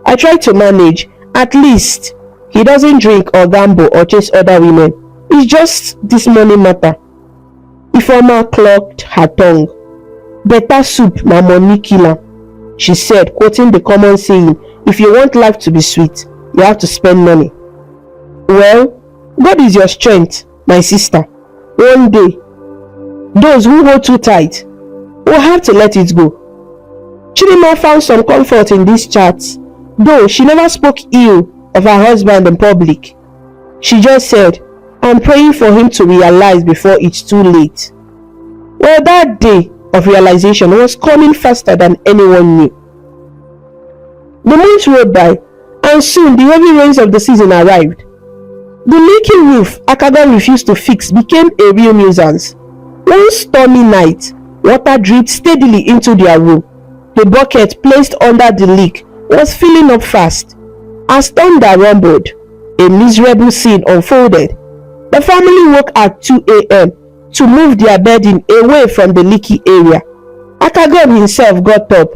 I try to manage. At least he doesn't drink or gamble or chase other women. It's just this money matter." Ifeoma clucked her tongue. "Better soup na money killer," she said, quoting the common saying, "If you want life to be sweet, you have to spend money." "Well, God is your strength, my sister. One day, those who hold too tight will have to let it go." Chidinma found some comfort in these chats, though she never spoke ill of her husband in public. She just said, "I'm praying for him to realize before it's too late." Well, that day of realization was coming faster than anyone knew. The months rolled by, and soon the heavy rains of the season arrived. The leaky roof Akagom refused to fix became a real nuisance. One stormy night, water dripped steadily into their room. The bucket placed under the leak was filling up fast. As thunder rumbled, a miserable scene unfolded. The family woke at 2 a.m. to move their bedding away from the leaky area. Akagom himself got up,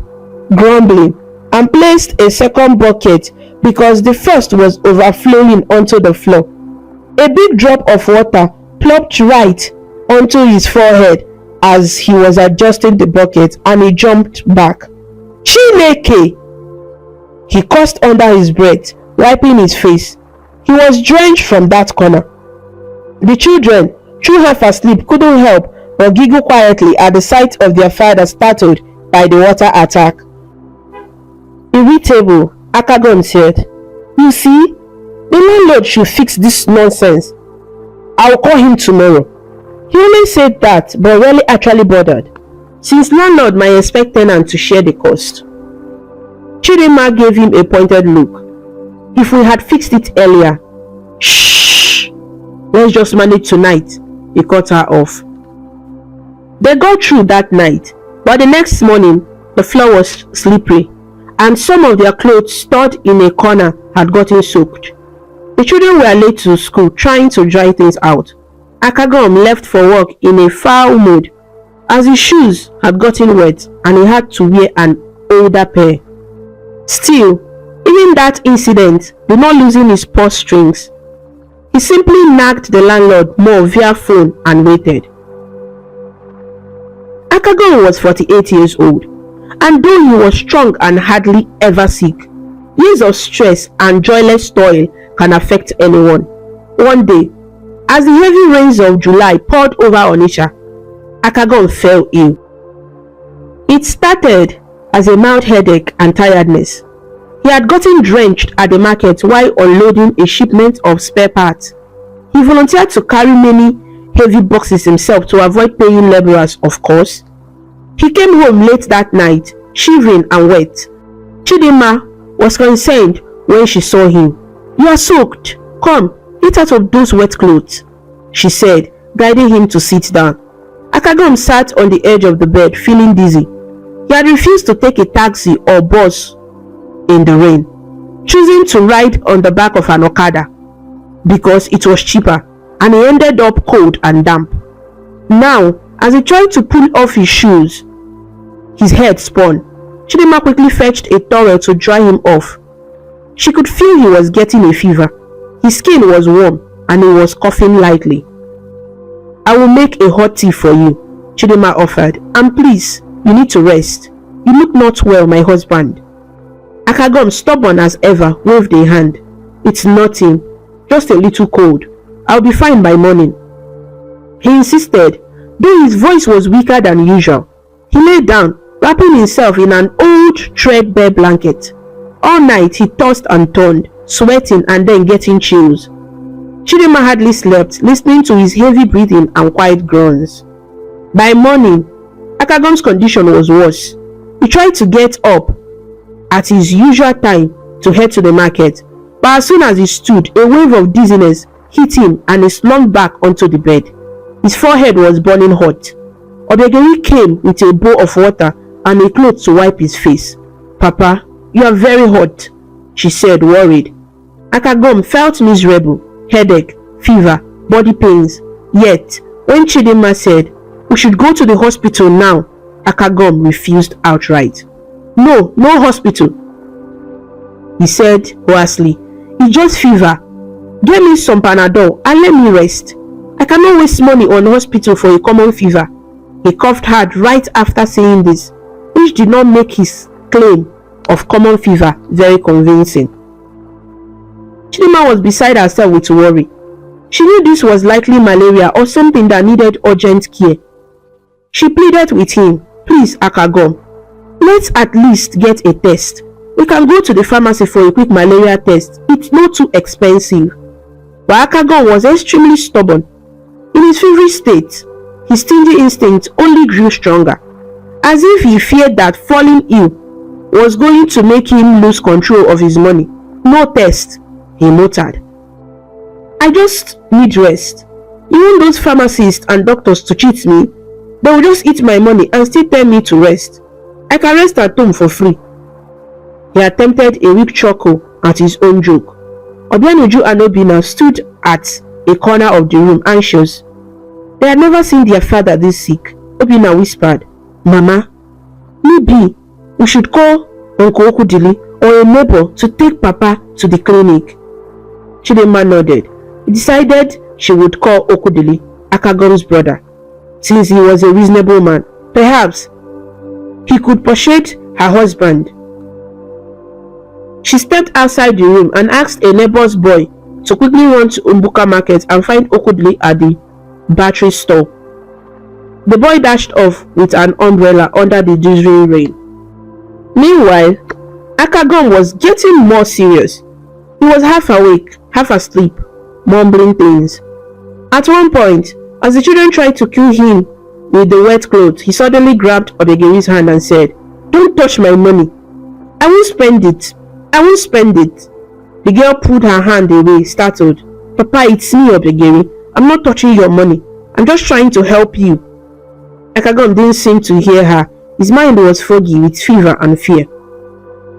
grumbling, and placed a second bucket because the first was overflowing onto the floor. A big drop of water plopped right onto his forehead as he was adjusting the bucket, and he jumped back. "Chineke!" he cursed under his breath, wiping his face. He was drenched from that corner. The children, through half asleep, couldn't help but giggle quietly at the sight of their father startled by the water attack. Irritable, Akagom said, "You see, the landlord should fix this nonsense. I'll call him tomorrow." He only said that, but rarely actually bothered, since landlord might expect tenant to share the cost. Chidinma gave him a pointed look. "If we had fixed it earlier..." "Shh! Let's just manage tonight," he cut her off. They got through that night, but the next morning, the floor was slippery, and some of their clothes stored in a corner had gotten soaked. The children were late to school trying to dry things out. Akagom left for work in a foul mood, as his shoes had gotten wet and he had to wear an older pair. Still, even that incident did not loosen his purse strings. He simply nagged the landlord more via phone and waited. Akagom was 48 years old, and though he was strong and hardly ever sick, years of stress and joyless toil can affect anyone. One day, as the heavy rains of July poured over Onitsha, Akagom fell ill. It started as a mild headache and tiredness. He had gotten drenched at the market while unloading a shipment of spare parts. He volunteered to carry many heavy boxes himself to avoid paying laborers, of course. He came home late that night, shivering and wet. Chidinma was concerned when she saw him. "You are soaked. Come, "Get out of those wet clothes," she said, guiding him to sit down. Akagom sat on the edge of the bed, feeling dizzy. He had refused to take a taxi or bus in the rain, choosing to ride on the back of an Okada because it was cheaper, and he ended up cold and damp. Now, as he tried to pull off his shoes, his head spun. Chidinma quickly fetched a towel to dry him off. She could feel he was getting a fever. His skin was warm and he was coughing lightly. "I will make a hot tea for you," Chidinma offered, "and please, you need to rest. You look not well, my husband." Akagom, stubborn as ever, waved a hand. "It's nothing, just a little cold. I'll be fine by morning." He insisted, though his voice was weaker than usual. He lay down, wrapping himself in an old threadbare blanket. All night he tossed and turned, sweating and then getting chills. Chidinma hardly slept, listening to his heavy breathing and quiet groans. By morning, Akagom's condition was worse. He tried to get up at his usual time to head to the market, but as soon as he stood, a wave of dizziness hit him and he slumped back onto the bed. His forehead was burning hot. Obegeri came with a bowl of water and a cloth to wipe his face. "Papa, you are very hot," she said, worried. Akagom felt miserable, headache, fever, body pains. Yet, when Chidinma said, "We should go to the hospital now," Akagom refused outright. No hospital," he said hoarsely. "It's just fever. Get me some Panadol and let me rest. I cannot waste money on hospital for a common fever." He coughed hard right after saying this, which did not make his claim of common fever very convincing. Chidinma was beside herself with worry. She knew this was likely malaria or something that needed urgent care. She pleaded with him, "Please, Akagom, let's at least get a test. We can go to the pharmacy for a quick malaria test. It's not too expensive." But Akagom was extremely stubborn. In his feverish state, his stingy instinct only grew stronger, as if he feared that falling ill was going to make him lose control of his money. "No test," he muttered. "I just need rest. You want those pharmacists and doctors to cheat me? They will just eat my money and still tell me to rest. I can rest at home for free." He attempted a weak chuckle at his own joke. Obianuju and Obina stood at a corner of the room, anxious. They had never seen their father this sick. Obina whispered, "Mama, maybe we should call Uncle Okudili or a neighbor to take Papa to the clinic." Chidinma nodded. He decided she would call Okudili, Akagom's brother. Since he was a reasonable man, perhaps he could persuade her husband. She stepped outside the room and asked a neighbor's boy to quickly run to Umbuka market and find Okudili at the battery store. The boy dashed off with an umbrella under the drizzling rain. Meanwhile, Akagom was getting more serious. He was half awake, half asleep, mumbling things. At one point, as the children tried to kill him with the wet clothes, he suddenly grabbed Obegeri's hand and said, "Don't touch my money. I won't spend it. I won't spend it." The girl pulled her hand away, startled. "Papa, it's me, Obegeri. I'm not touching your money. I'm just trying to help you." Akagom didn't seem to hear her. His mind was foggy with fever and fear.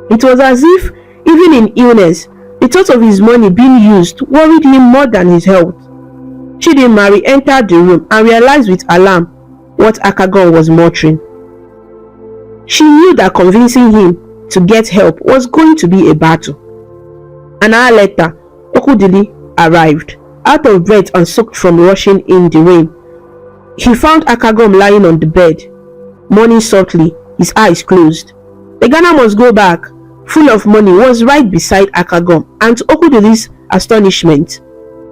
It was as if, even in illness, the thought of his money being used worried him more than his health. Chidinma entered the room and realized with alarm what Akagom was muttering. She knew that convincing him to get help was going to be a battle. An hour later, Okudili arrived, out of breath and soaked from rushing in the rain. He found Akagom lying on the bed, moaning softly, his eyes closed. The Ghana must go back, full of money, was right beside Akagom, and to Okudili's astonishment,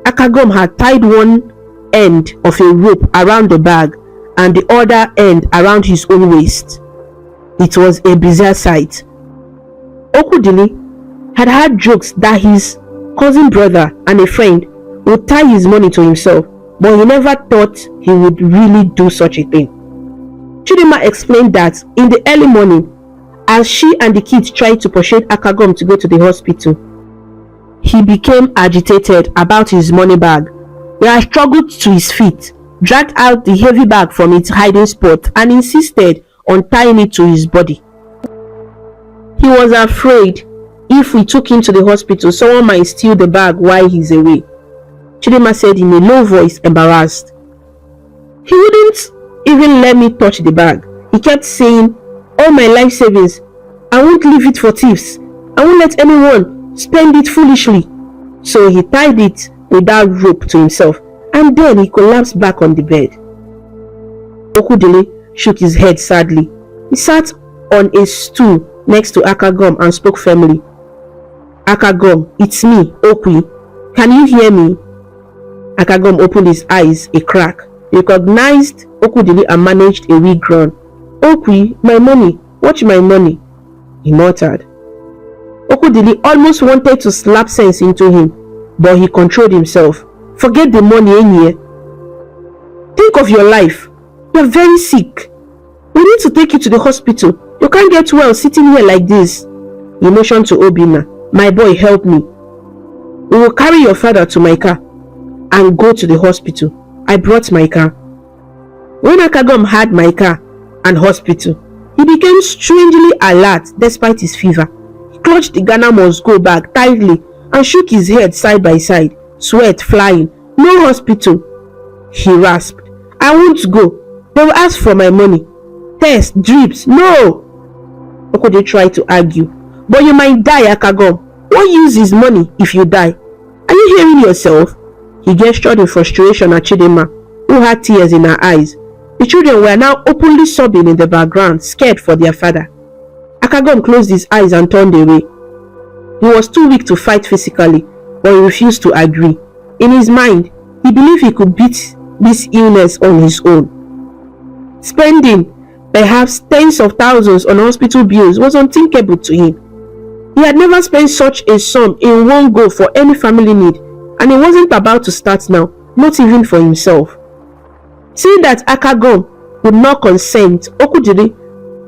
Akagom had tied one end of a rope around the bag and the other end around his own waist. It was a bizarre sight. Okudili had heard jokes that his cousin brother and a friend would tie his money to himself, but he never thought he would really do such a thing. Chidinma explained that in the early morning, as she and the kids tried to persuade Akagom to go to the hospital, he he became agitated about his money bag. He had struggled to his feet, dragged out the heavy bag from its hiding spot, and insisted on tying it to his body. He was afraid if we took him to the hospital, someone might steal the bag while he's away. Chidinma said in a low voice, embarrassed. He wouldn't even let me touch the bag. He kept saying, all my life savings, I won't leave it for thieves. I won't let anyone spend it foolishly. So he tied it without rope to himself, and then he collapsed back on the bed. Okudili shook his head sadly. He sat on a stool next to Akagom and spoke firmly. Akagom, it's me, Okwi. Can you hear me? Akagom opened his eyes a crack. He recognized Okudili and managed a weak groan. Okwi, my money, watch my money, he muttered. Okudili almost wanted to slap sense into him, but he controlled himself. Forget the money, Enye. Think of your life. You're very sick. We need to take you to the hospital. You can't get well sitting here like this. He motioned to Obinna. My boy, help me. We will carry your father to my car and go to the hospital. I brought my car. When Akagom had my car and hospital, he became strangely alert despite his fever. He clutched the Ghana must go bag tightly and shook his head side by side, sweat flying. No hospital, he rasped. I won't go. They will ask for my money. Test, drips, no. Okode tried to argue. But you might die, Akagom. What use is money if you die? Are you hearing yourself? He gestured in frustration at Chidinma, who had tears in her eyes. The children were now openly sobbing in the background, scared for their father. Akagom closed his eyes and turned away. He was too weak to fight physically, but he refused to agree. In his mind, he believed he could beat this illness on his own. Spending perhaps tens of thousands on hospital bills was unthinkable to him. He had never spent such a sum in one go for any family need, and he wasn't about to start now, not even for himself. Seeing that Akagom would not consent, Okudili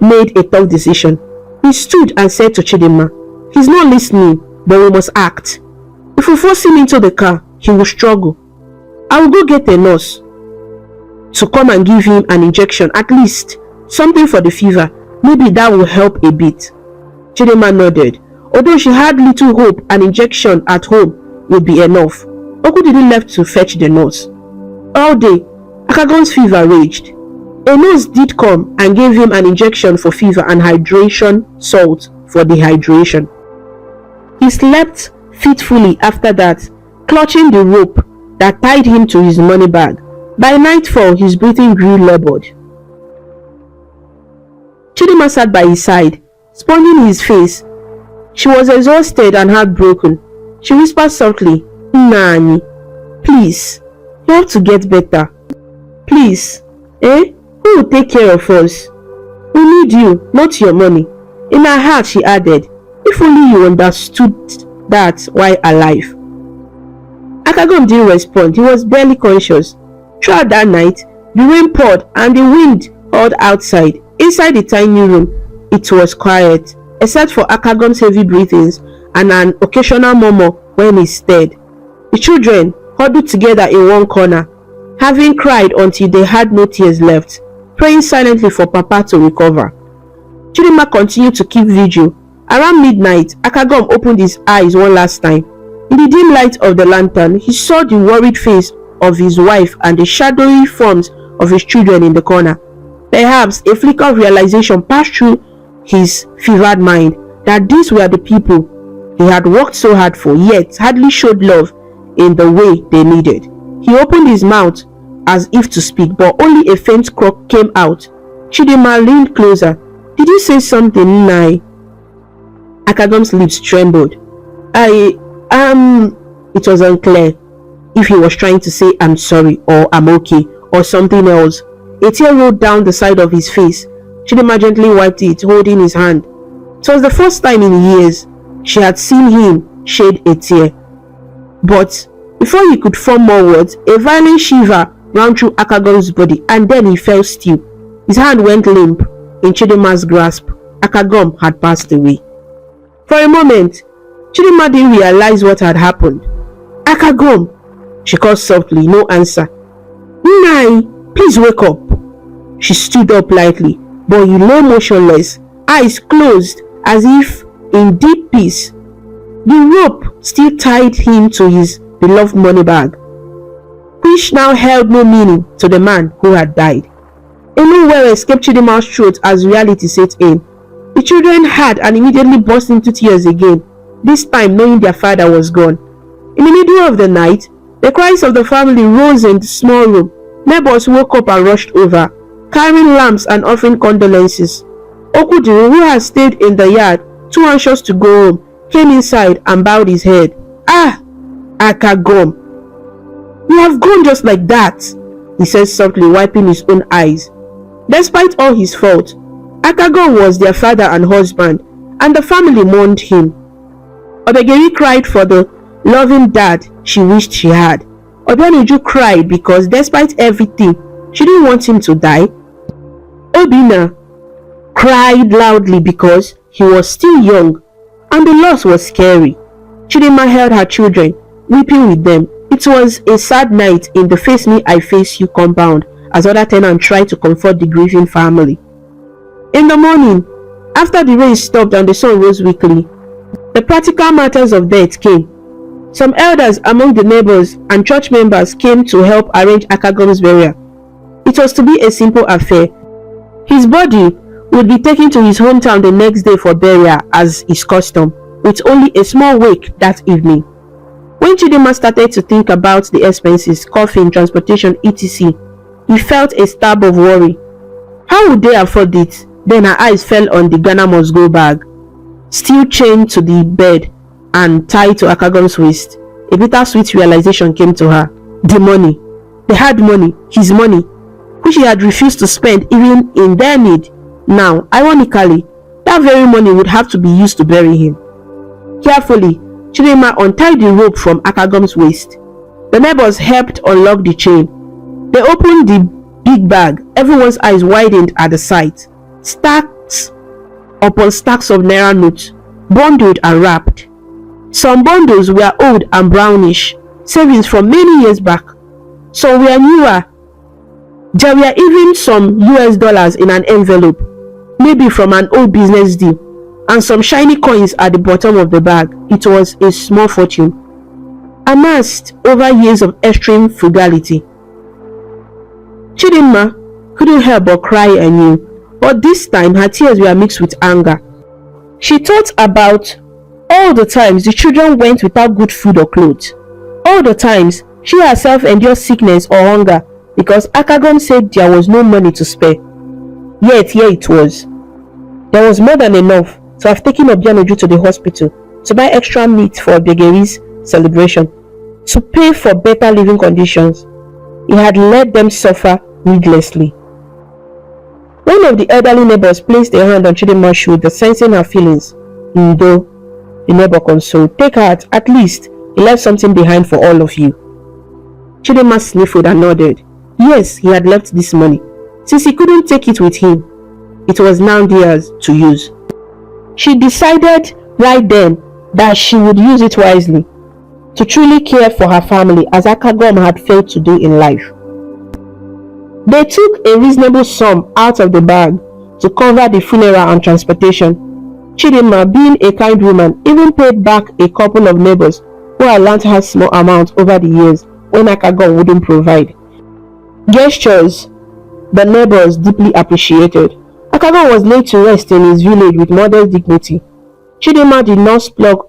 made a tough decision. He stood and said to Chidinma, he's not listening, but we must act. If we force him into the car, he will struggle. I will go get a nurse to come and give him an injection, at least something for the fever. Maybe that will help a bit. Chidinma nodded. Although she had little hope an injection at home would be enough, Okudili left to fetch the nurse. All day, Akagom's fever raged. A nurse did come and gave him an injection for fever and hydration salt for dehydration. He slept fitfully after that, clutching the rope that tied him to his money bag. By nightfall, his breathing grew labored. Chidinma sat by his side, sponging his face. She was exhausted and heartbroken. She whispered softly, Nani, please, you have to get better. Please, who will take care of us? We need you, not your money. In her heart, she added, if only you understood that while alive. Akagom didn't respond. He was barely conscious. Throughout that night, the rain poured and the wind howled outside. Inside the tiny room, it was quiet, except for Akagom's heavy breathings and an occasional murmur when he stirred. The children huddled together in one corner, having cried until they had no tears left, praying silently for Papa to recover. Chidinma continued to keep vigil. Around midnight, Akagom opened his eyes one last time. In the dim light of the lantern, he saw the worried face of his wife and the shadowy forms of his children in the corner. Perhaps a flicker of realization passed through his fevered mind that these were the people he had worked so hard for, yet hardly showed love in the way they needed. He opened his mouth as if to speak, but only a faint croak came out. Chidinma leaned closer. Did you say something, Nai? Akagom's lips trembled. It was unclear if he was trying to say I'm sorry or I'm okay or something else. A tear rolled down the side of his face. Chidinma gently wiped it, holding his hand. It was the first time in years she had seen him shed a tear. But before he could form more words, a violent shiver ran through Akagom's body, and then he fell still. His hand went limp in Chidinma's grasp. Akagom had passed away. For a moment, Chidinma didn't realize what had happened. "Akagom," she called softly, no answer. "Nai, please wake up." She stood up lightly, but he lay motionless, eyes closed as if in deep peace. The rope still tied him to his beloved money bag, which now held no meaning to the man who had died. A new wail escaped Chidinma's throat as reality set in. The children had and immediately burst into tears again, this time knowing their father was gone. In the middle of the night, the cries of the family rose in the small room. Neighbors woke up and rushed over, carrying lamps and offering condolences. Okudiri, who had stayed in the yard, too anxious to go home, came inside and bowed his head. "Ah, Akagom, you have gone just like that," he said softly, wiping his own eyes. Despite all his faults, Akagom was their father and husband, and the family mourned him. Obegeri cried for the loving dad she wished she had. Obianuju cried because despite everything, she didn't want him to die. Obina cried loudly because he was still young, and the loss was scary. Chidinma held her children, weeping with them. It was a sad night in the Face Me I Face You compound as other tenants tried to comfort the grieving family. In the morning, after the rain stopped and the sun rose weakly, the practical matters of death came. Some elders among the neighbors and church members came to help arrange Akagom's burial. It was to be a simple affair. His body would be taken to his hometown the next day for burial as is custom, with only a small wake that evening. When Chidinma started to think about the expenses, coffin, transportation, etc., he felt a stab of worry. How would they afford it? Then her eyes fell on the Ghana must go bag, still chained to the bed and tied to Akagom's waist. A bittersweet realization came to her. The money, the hard money, his money, which he had refused to spend even in their need. Now, ironically, that very money would have to be used to bury him. Carefully, Chidinma untied the rope from Akagom's waist. The neighbors helped unlock the chain. They opened the big bag. Everyone's eyes widened at the sight. Stacks upon stacks of naira notes, bundled and wrapped. Some bundles were old and brownish, savings from many years back. Some were newer. There were even some US dollars in an envelope, maybe from an old business deal, and some shiny coins at the bottom of the bag. It was a small fortune, amassed over years of extreme frugality. Chidinma couldn't help but cry anew, but this time her tears were mixed with anger. She thought about all the times the children went without good food or clothes, all the times she herself endured sickness or hunger because Akagom said there was no money to spare. Yet here it was. There was more than enough to have taken Obianuju to the hospital, to buy extra meat for Obegeri's celebration, to pay for better living conditions. He had let them suffer needlessly. One of the elderly neighbors placed a hand on Chidinma's shoulder, sensing her feelings. "Ndo," the neighbor consoled. "Take heart, at least he left something behind for all of you." Chidinma sniffled and nodded. Yes, he had left this money. Since he couldn't take it with him, it was now theirs to use. She decided right then that she would use it wisely, to truly care for her family as Akagom had failed to do in life. They took a reasonable sum out of the bag to cover the funeral and transportation. Chidinma, being a kind woman, even paid back a couple of neighbors who had lent her small amounts over the years when Akagom wouldn't provide. Gestures the neighbors deeply appreciated. Akagom was laid to rest in his village with modest dignity. Chidinma did not splurge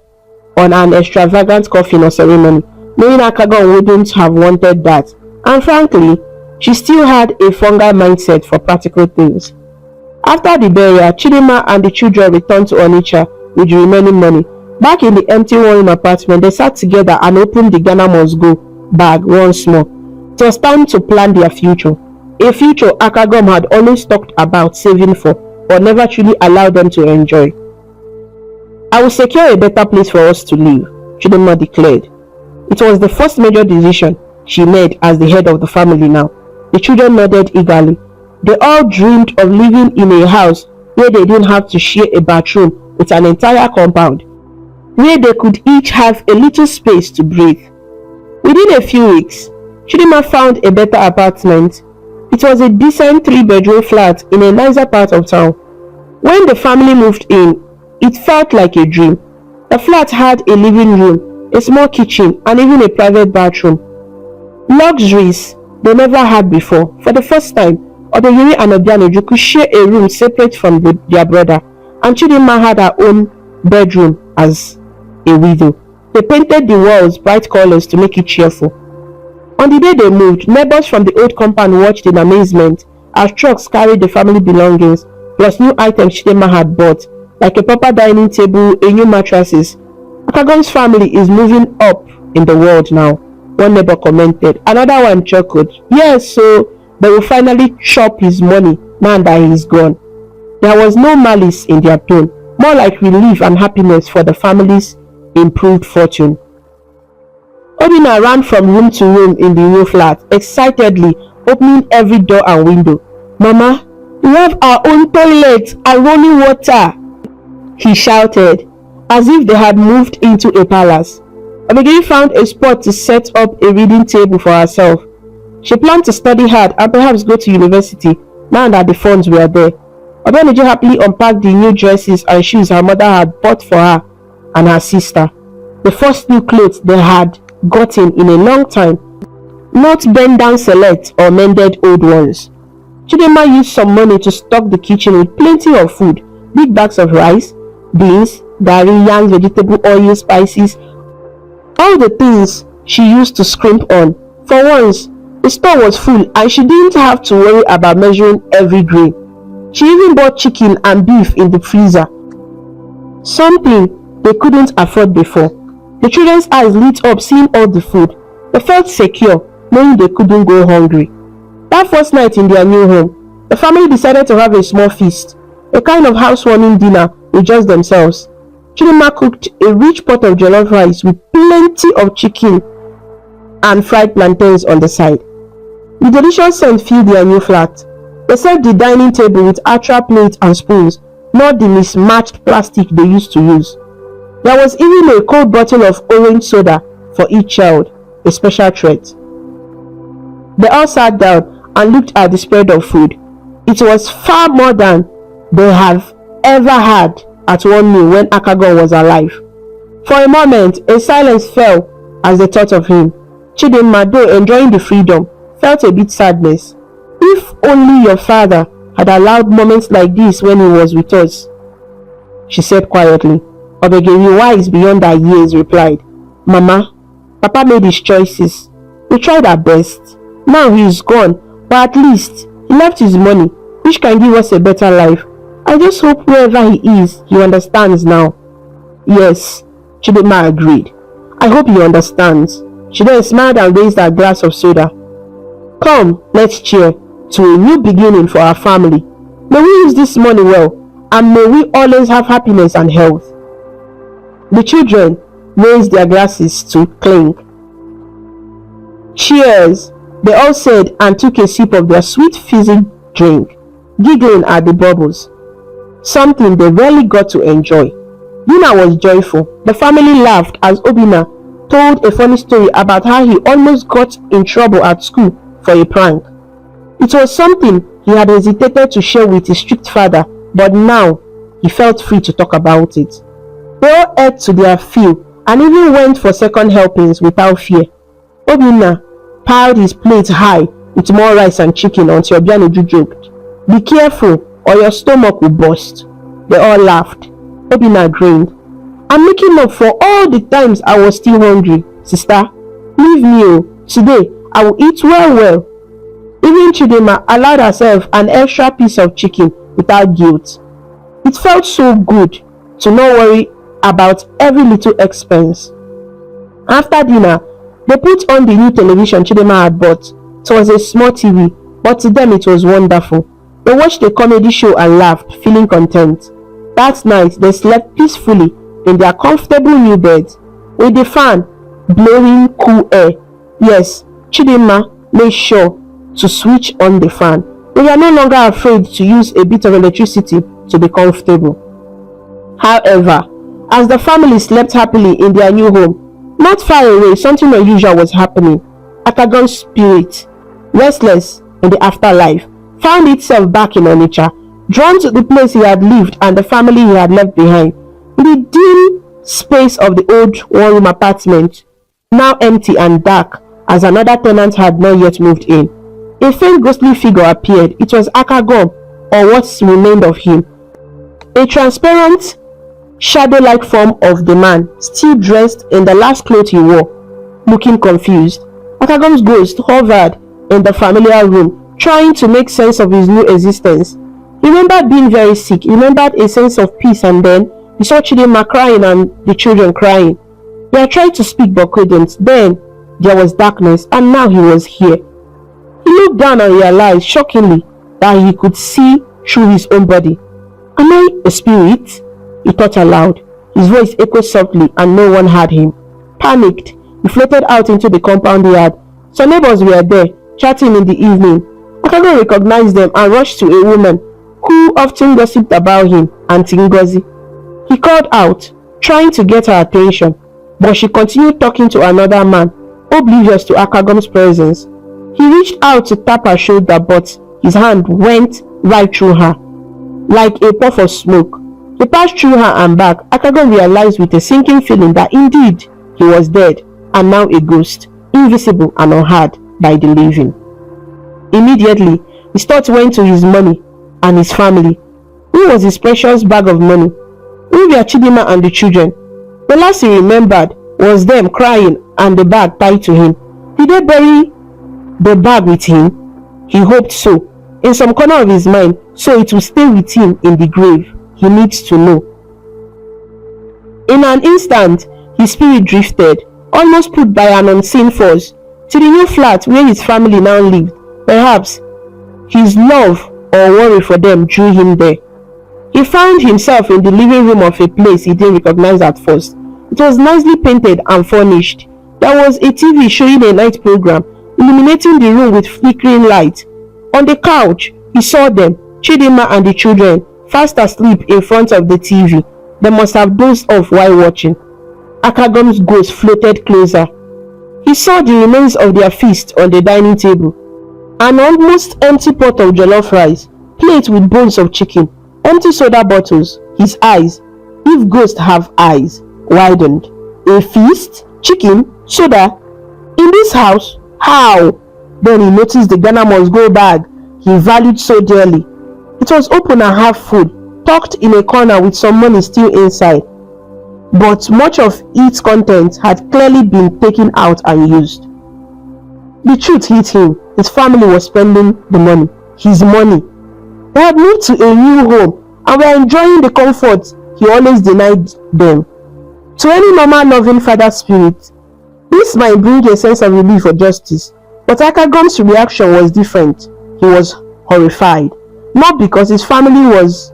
on an extravagant coffin or ceremony, knowing Akagom wouldn't have wanted that, and frankly, she still had a fungal mindset for practical things. After the burial, Chidinma and the children returned to Onitsha with the remaining money. Back in the empty one-room apartment, they sat together and opened the Ghana Must Go bag once more. It was time to plan their future. A future Akagom had always talked about saving for, but never truly allowed them to enjoy. "I will secure a better place for us to live," Chidinma declared. It was the first major decision she made as the head of the family now. The children nodded eagerly. They all dreamed of living in a house where they didn't have to share a bathroom with an entire compound. where they could each have a little space to breathe. Within a few weeks, Chidinma found a better apartment. It was a decent 3-bedroom flat in a nicer part of town. When the family moved in, it felt like a dream. The flat had a living room, a small kitchen, and even a private bathroom. Luxuries they never had before. For the first time, Obegiri and Obianuju could share a room separate from their brother, and Chidinma had her own bedroom as a widow. They painted the walls bright colors to make it cheerful. On the day they moved, neighbors from the old compound watched in amazement as trucks carried the family belongings, plus new items Chidinma had bought, like a proper dining table, a new mattresses. Akagon's family is moving up in the world now, one neighbor commented. Another one chuckled. Yes, so they will finally chop his money now that he is gone. There was no malice in their tone, more like relief and happiness for the family's improved fortune. Obinna ran from room to room in the new flat, excitedly opening every door and window. Mama, we have our own toilet and running water, he shouted, as if they had moved into a palace. Obegiri found a spot to set up a reading table for herself. She planned to study hard and perhaps go to university now that the funds were there. Obianuju happily unpacked the new dresses and shoes her mother had bought for her and her sister. The first new clothes they had gotten in a long time, not bent down select or mended old ones. Chidinma used some money to stock the kitchen with plenty of food, big bags of rice, beans, garri, yams, vegetable oil, spices, all the things she used to scrimp on. For once, the store was full and she didn't have to worry about measuring every grain. She even bought chicken and beef in the freezer, something they couldn't afford before. The children's eyes lit up seeing all the food. They felt secure, knowing they couldn't go hungry. That first night in their new home, the family decided to have a small feast, a kind of housewarming dinner with just themselves. Chidinma cooked a rich pot of jollof rice with plenty of chicken and fried plantains on the side. The delicious scent filled their new flat. They set the dining table with actual plates and spoons, not the mismatched plastic they used to use. There was even a cold bottle of orange soda for each child, a special treat. They all sat down and looked at the spread of food. It was far more than they have ever had at one meal when Akagon was alive. For a moment, a silence fell as they thought of him. Chidinma, though enjoying the freedom, felt a bit sadness. If only your father had allowed moments like this when he was with us, she said quietly. Obegiri, wise beyond our years, replied, Mama, Papa made his choices. We tried our best. Now he is gone, but at least he left his money, which can give us a better life. I just hope wherever he is, he understands now. Yes, Chidinma agreed. I hope he understands. She then smiled and raised her glass of soda. Come, let's cheer to a new beginning for our family. May we use this money well, and may we always have happiness and health. The children raised their glasses to clink. Cheers, they all said, and took a sip of their sweet fizzy drink, giggling at the bubbles, something they rarely got to enjoy. Dinner was joyful. The family laughed as Obinna told a funny story about how he almost got in trouble at school for a prank. It was something he had hesitated to share with his strict father, but now he felt free to talk about it. They all ate to their fill and even went for second helpings without fear. Obinna piled his plate high with more rice and chicken until Obianuju joked, "Be careful or your stomach will burst." They all laughed. Obinna grinned. "I'm making up for all the times I was still hungry, sister. Leave me, oh. Today I will eat well." Even Chidinma allowed herself an extra piece of chicken without guilt. It felt so good to not worry about every little expense. After dinner, they put on the new television Chidinma had bought. It was a small TV, but to them it was wonderful. They watched a comedy show and laughed, feeling content. That night, they slept peacefully in their comfortable new beds, with the fan blowing cool air. Yes, Chidinma made sure to switch on the fan. They were no longer afraid to use a bit of electricity to be comfortable. However, As the family slept happily in their new home, not far away, something unusual was happening. Akagon's spirit, restless in the afterlife, found itself back in Onitsha, drawn to the place he had lived and the family he had left behind. In the dim space of the old one-room apartment, now empty and dark as another tenant had not yet moved in, a faint ghostly figure appeared. It was Akagon, or what remained of him. A transparent, shadow-like form of the man, still dressed in the last clothes he wore, looking confused. Akagon's ghost hovered in the familiar room, trying to make sense of his new existence. He remembered being very sick, he remembered a sense of peace, and then he saw Chidinma crying and the children crying. He had tried to speak but couldn't. Then there was darkness, and now he was here. He looked down and realized, shockingly, that he could see through his own body. Am I a spirit? He thought aloud. His voice echoed softly and no one heard him. Panicked, he floated out into the compound yard. Some neighbors were there, chatting in the evening. Akagon recognized them and rushed to a woman who often gossiped about him, Auntie Ngozi. He called out, trying to get her attention, but she continued talking to another man, oblivious to Akagon's presence. He reached out to tap her shoulder, but his hand went right through her, like a puff of smoke. He passed through her and back. Akagon realized with a sinking feeling that indeed he was dead and now a ghost, invisible and unheard by the living. Immediately, his thoughts went to his money and his family. Where was his precious bag of money? Where were Chidinma and the children? The last he remembered was them crying and the bag tied to him. Did they bury the bag with him? He hoped so, in some corner of his mind, so it will stay with him in the grave. He needs to know. In an instant, his spirit drifted, almost pulled by an unseen force, to the new flat where his family now lived. Perhaps his love or worry for them drew him there. He found himself in the living room of a place he didn't recognize at first. It was nicely painted and furnished. There was a TV showing a night program, illuminating the room with flickering light. On the couch, he saw them, Chidinma and the children, fast asleep in front of the TV. They must have dozed off while watching. Akagon's ghost floated closer. He saw the remains of their feast on the dining table. An almost empty pot of jollof rice, plate with bones of chicken, empty soda bottles. His eyes, if ghosts have eyes, widened. A feast? Chicken? Soda? In this house? How? Then he noticed the Ghana must go bag he valued so dearly. It was open and half full, tucked in a corner with some money still inside. But much of its contents had clearly been taken out and used. The truth hit him. His family was spending the money. His money. They had moved to a new home and were enjoying the comforts he always denied them. To any normal loving father spirit, this might bring a sense of relief or justice. But Akagon's reaction was different. He was horrified. Not because his family was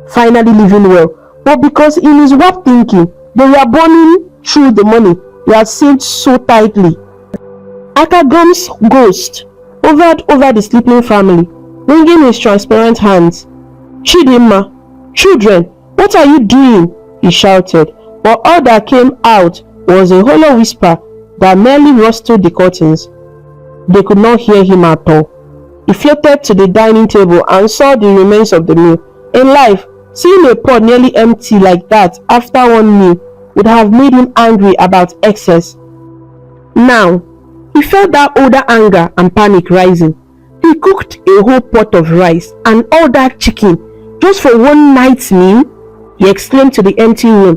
finally living well, but because in his warped thinking, they were burning through the money he had saved so tightly. Akagon's ghost hovered over the sleeping family, wringing his transparent hands. Chidinma, children, what are you doing? He shouted, but all that came out was a hollow whisper that merely rustled the curtains. They could not hear him at all. He floated to the dining table and saw the remains of the meal. In life, seeing a pot nearly empty like that after one meal would have made him angry about excess. Now, he felt that older anger and panic rising. He cooked a whole pot of rice and all that chicken just for one night's meal, he exclaimed to the empty room.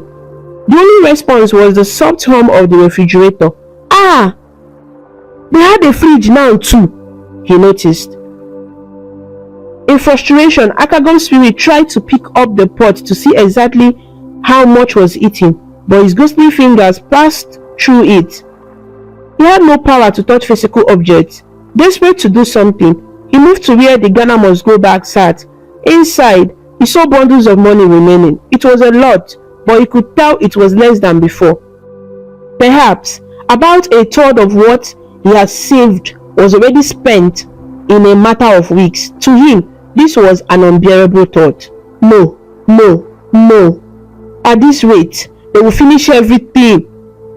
The only response was the soft hum of the refrigerator. Ah! They had a fridge now too, he noticed. In frustration, Akagon's spirit tried to pick up the pot to see exactly how much was eaten, but his ghostly fingers passed through it. He had no power to touch physical objects. Desperate to do something, he moved to where the Ghana must go bag sat. Inside, he saw bundles of money remaining. It was a lot, but he could tell it was less than before. Perhaps about a third of what he had saved was already spent in a matter of weeks. To him, this was an unbearable thought. No. At this rate, They will finish everything.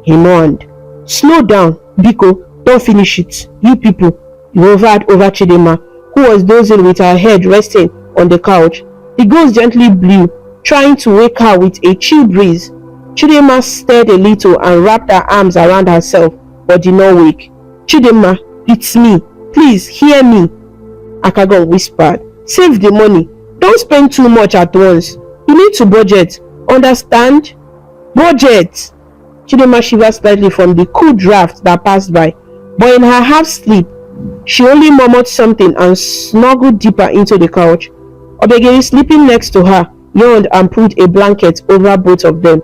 He mourned. Slow down, Biko, don't finish it. You people, he hovered over Chidinma, who was dozing with her head resting on the couch. The ghost gently blew, trying to wake her with a chill breeze. Chidinma stirred a little and wrapped her arms around herself, but did not wake. Chidinma, it's me. Please, hear me, Akagon whispered. Save the money. Don't spend too much at once. You need to budget. Understand? Budget! Chidinma shivered slightly from the cool draft that passed by, but in her half-sleep, she only murmured something and snuggled deeper into the couch. Obegeri, sleeping next to her, yawned and pulled a blanket over both of them.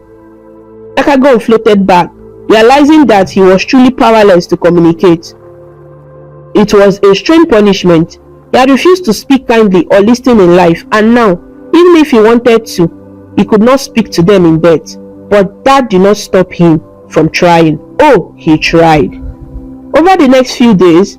Akagon floated back, realizing that he was truly powerless to communicate. It was a strange punishment. He had refused to speak kindly or listen in life, and now, even if he wanted to, he could not speak to them in death. But that did not stop him from trying. Oh, he tried. Over the next few days,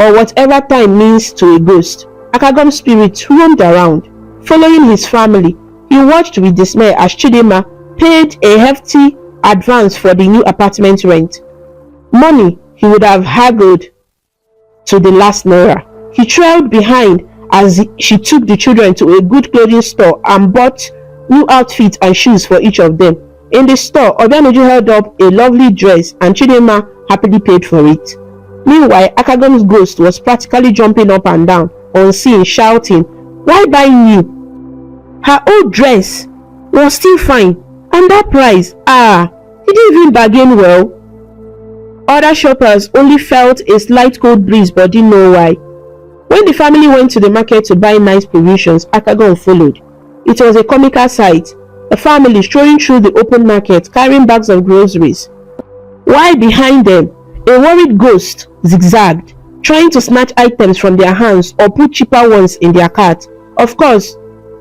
or whatever time means to a ghost, Akagon's spirit roamed around. Following his family, he watched with dismay as Chidinma paid a hefty advance for the new apartment rent. Money he would have haggled to the last naira. He trailed behind as she took the children to a good clothing store and bought new outfits and shoes for each of them. In the store, Obianuju held up a lovely dress and Chidinma happily paid for it. Meanwhile, Akagon's ghost was practically jumping up and down on scene, shouting, "Why buy new? Her old dress was still fine, and that price, he didn't even bargain well." Other shoppers only felt a slight cold breeze but didn't know why. When the family went to the market to buy nice provisions, Akagon followed. It was a comical sight, a family strolling through the open market carrying bags of groceries, while behind them, a worried ghost zigzagged, trying to snatch items from their hands or put cheaper ones in their cart. Of course,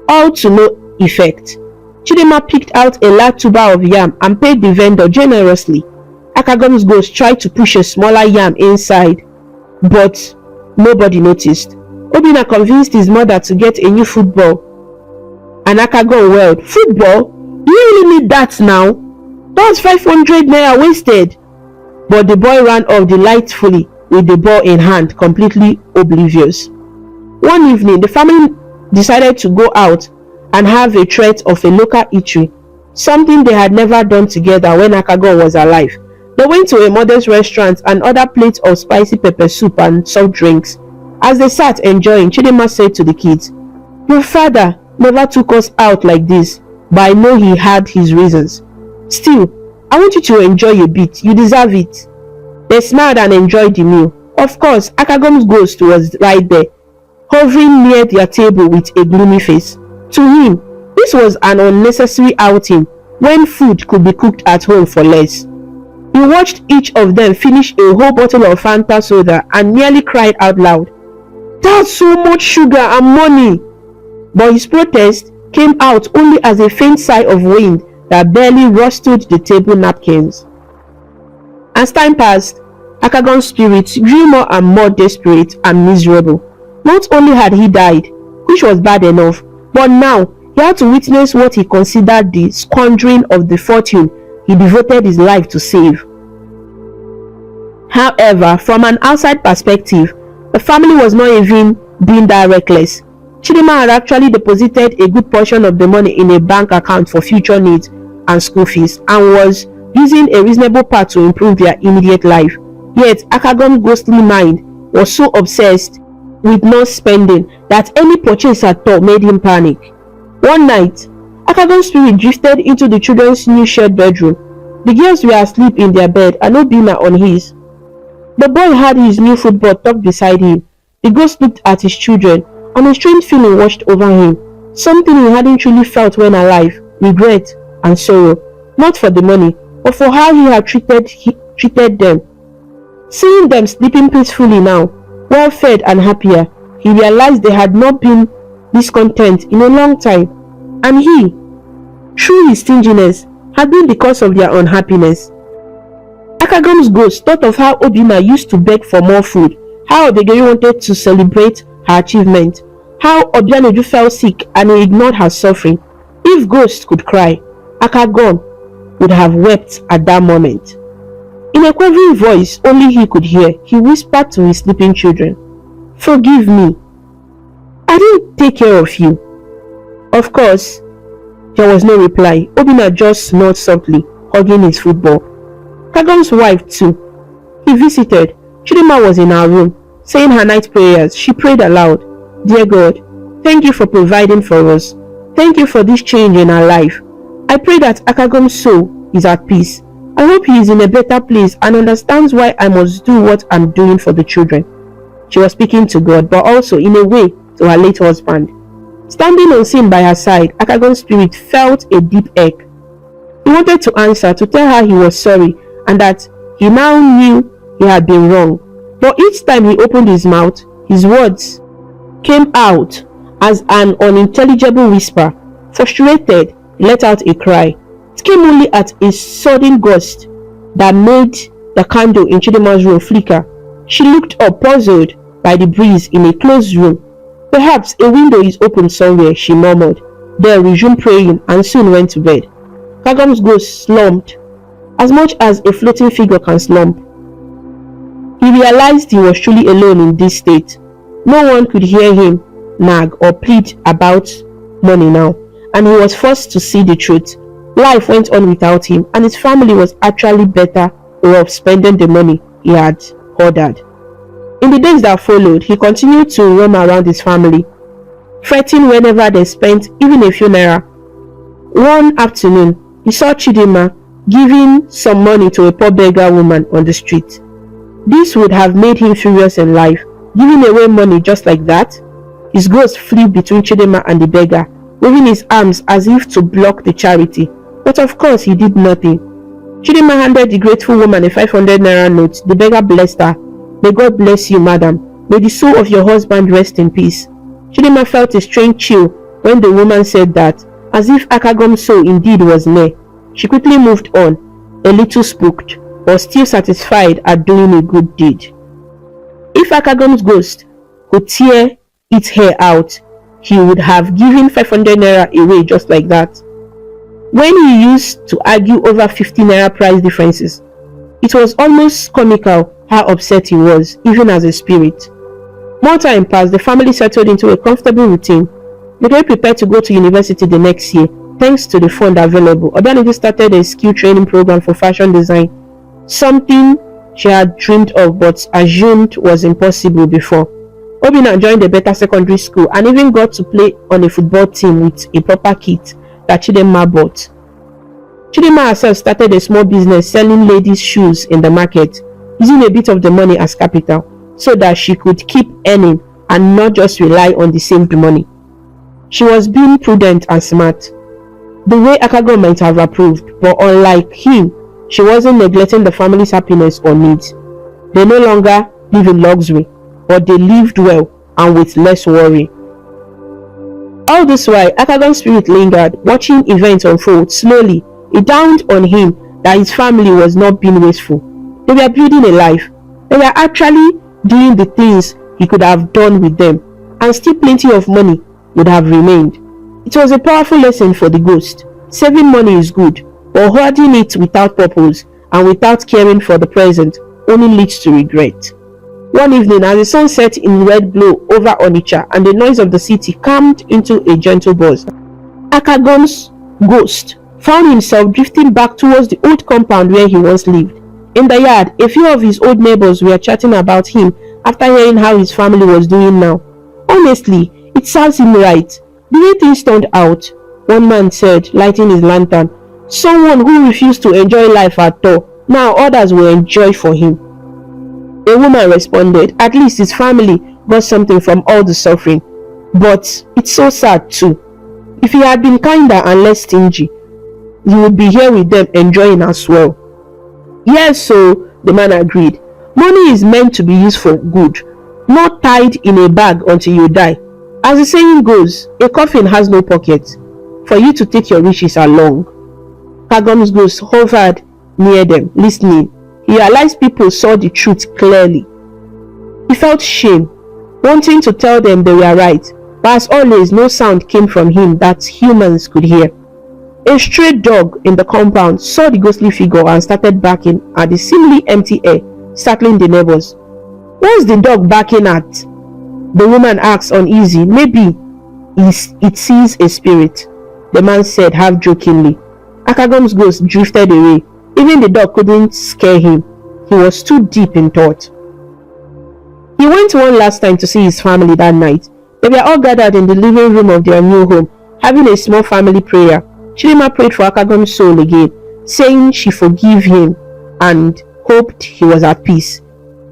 all to no effect. Chidinma picked out a large tuber of yam and paid the vendor generously. Akagon's ghost tried to push a smaller yam inside, but nobody noticed. Obinna convinced his mother to get a new football, and Akagon wailed, "Football? Do you really need that now? That's 500 naira wasted." But the boy ran off delightfully with the ball in hand, completely oblivious. One evening, the family decided to go out and have a treat of a local eatery, something they had never done together when Akagon was alive. They went to a modest restaurant and ordered plates of spicy pepper soup and soft drinks. As they sat enjoying, Chidinma said to the kids, "Your father never took us out like this, but I know he had his reasons. Still, I want you to enjoy a bit. You deserve it." They smiled and enjoyed the meal. Of course, Akagon's ghost was right there, hovering near their table with a gloomy face. To him, this was an unnecessary outing when food could be cooked at home for less. He watched each of them finish a whole bottle of Fanta soda and nearly cried out loud, "That's so much sugar and money!" But his protest came out only as a faint sigh of wind that barely rustled the table napkins. As time passed, Akagon's spirit grew more and more desperate and miserable. Not only had he died, which was bad enough, but now he had to witness what he considered the squandering of the fortune he devoted his life to save. However, from an outside perspective, the family was not even being that reckless. Chidinma had actually deposited a good portion of the money in a bank account for future needs and school fees, and was using a reasonable part to improve their immediate life. Yet, Akagon's ghostly mind was so obsessed with not spending that any purchase at all made him panic. One night, Akagon's spirit drifted into the children's new shared bedroom. The girls were asleep in their bed and Obinna on his. The boy had his new football tucked beside him. The ghost looked at his children, and a strange feeling washed over him. Something he hadn't truly felt when alive: regret and sorrow, not for the money, but for how he had treated them. Seeing them sleeping peacefully now, well fed and happier, he realized they had not been discontent in a long time, and he, through his stinginess, had been the cause of their unhappiness. Akagon's ghost thought of how Obinna used to beg for more food, how Obegeri wanted to celebrate her achievement, how Obianuju fell sick and he ignored her suffering. If ghosts could cry, Akagon, would have wept at that moment. In a quavering voice only he could hear, he whispered to his sleeping children, "Forgive me. I didn't take care of you." Of course, there was no reply. Obinna just snored softly, hugging his football. Kagom's wife too. He visited. Chidinma was in her room, saying her night prayers. She prayed aloud, "Dear God, thank you for providing for us. Thank you for this change in our life. I pray that Akagom's soul is at peace. I hope he is in a better place and understands why I must do what I'm doing for the children." She was speaking to God, but also in a way to her late husband. Standing unseen by her side, Akagom's spirit felt a deep ache. He wanted to answer, to tell her he was sorry and that he now knew he had been wrong. But each time he opened his mouth, his words came out as an unintelligible whisper. Frustrated, he let out a cry. It came only at a sudden gust that made the candle in Chidinma's room flicker. She looked up, puzzled by the breeze in a closed room. "Perhaps a window is open somewhere," she murmured, then resumed praying and soon went to bed. Kagom's ghost slumped, as much as a floating figure can slump. He realized he was truly alone in this state. No one could hear him nag or plead about money now, and he was forced to see the truth. Life went on without him, and his family was actually better off spending the money he had hoarded. In the days that followed, he continued to roam around his family, fretting whenever they spent even a few naira. One afternoon, he saw Chidinma giving some money to a poor beggar woman on the street. This would have made him furious in life, giving away money just like that. His ghost flew between Chidinma and the beggar, waving his arms as if to block the charity, but of course he did nothing. Chidinma handed the grateful woman a 500 naira note. The beggar blessed her. "May God bless you, madam. May the soul of your husband rest in peace." Chidinma felt a strange chill when the woman said that, as if Akagom's soul indeed was near. She quickly moved on, a little spooked, but still satisfied at doing a good deed. If Akagom's ghost could tear its hair out, he would have given 500 naira away just like that. When he used to argue over 50 naira price differences, it was almost comical how upset he was, even as a spirit. More time passed, the family settled into a comfortable routine. They were prepared to go to university the next year, thanks to the fund available. Odanidi started a skill training program for fashion design, something she had dreamed of but assumed was impossible before. Obinna joined a better secondary school and even got to play on a football team with a proper kit that Chidinma bought. Chidinma herself started a small business selling ladies' shoes in the market, using a bit of the money as capital so that she could keep earning and not just rely on the saved money. She was being prudent and smart, the way Akagom might have approved, but unlike him, she wasn't neglecting the family's happiness or needs. They no longer live in luxury, but they lived well and with less worry. All this while, Akagom's spirit lingered, watching events unfold. Slowly, it dawned on him that his family was not being wasteful. They were building a life. They were actually doing the things he could have done with them, and still plenty of money would have remained. It was a powerful lesson for the ghost. Saving money is good, but hoarding it without purpose and without caring for the present only leads to regret. One evening, as the sun set in red glow over Onitsha and the noise of the city calmed into a gentle buzz, Akagom's ghost found himself drifting back towards the old compound where he once lived. In the yard, a few of his old neighbors were chatting about him after hearing how his family was doing now. Honestly, it serves him right. The way things turned out, one man said, lighting his lantern. Someone who refused to enjoy life at all, now others will enjoy for him. A woman responded, at least his family got something from all the suffering. But it's so sad too. If he had been kinder and less stingy, he would be here with them enjoying as well. Yes, so the man agreed. Money is meant to be used for good, not tied in a bag until you die. As the saying goes, a coffin has no pockets for you to take your riches along. Kagom's ghost hovered near them, listening. He realized people saw the truth clearly. He felt shame, wanting to tell them they were right, but as always, no sound came from him that humans could hear. A stray dog in the compound saw the ghostly figure and started barking at the seemingly empty air, startling the neighbors. "What's the dog barking at?" the woman asked uneasy. "Maybe it sees a spirit," the man said half jokingly. Akagom's ghost drifted away. Even the dog couldn't scare him. He was too deep in thought. He went one last time to see his family that night. They were all gathered in the living room of their new home, having a small family prayer. Chidinma prayed for Akagom's soul again, saying she forgave him and hoped he was at peace.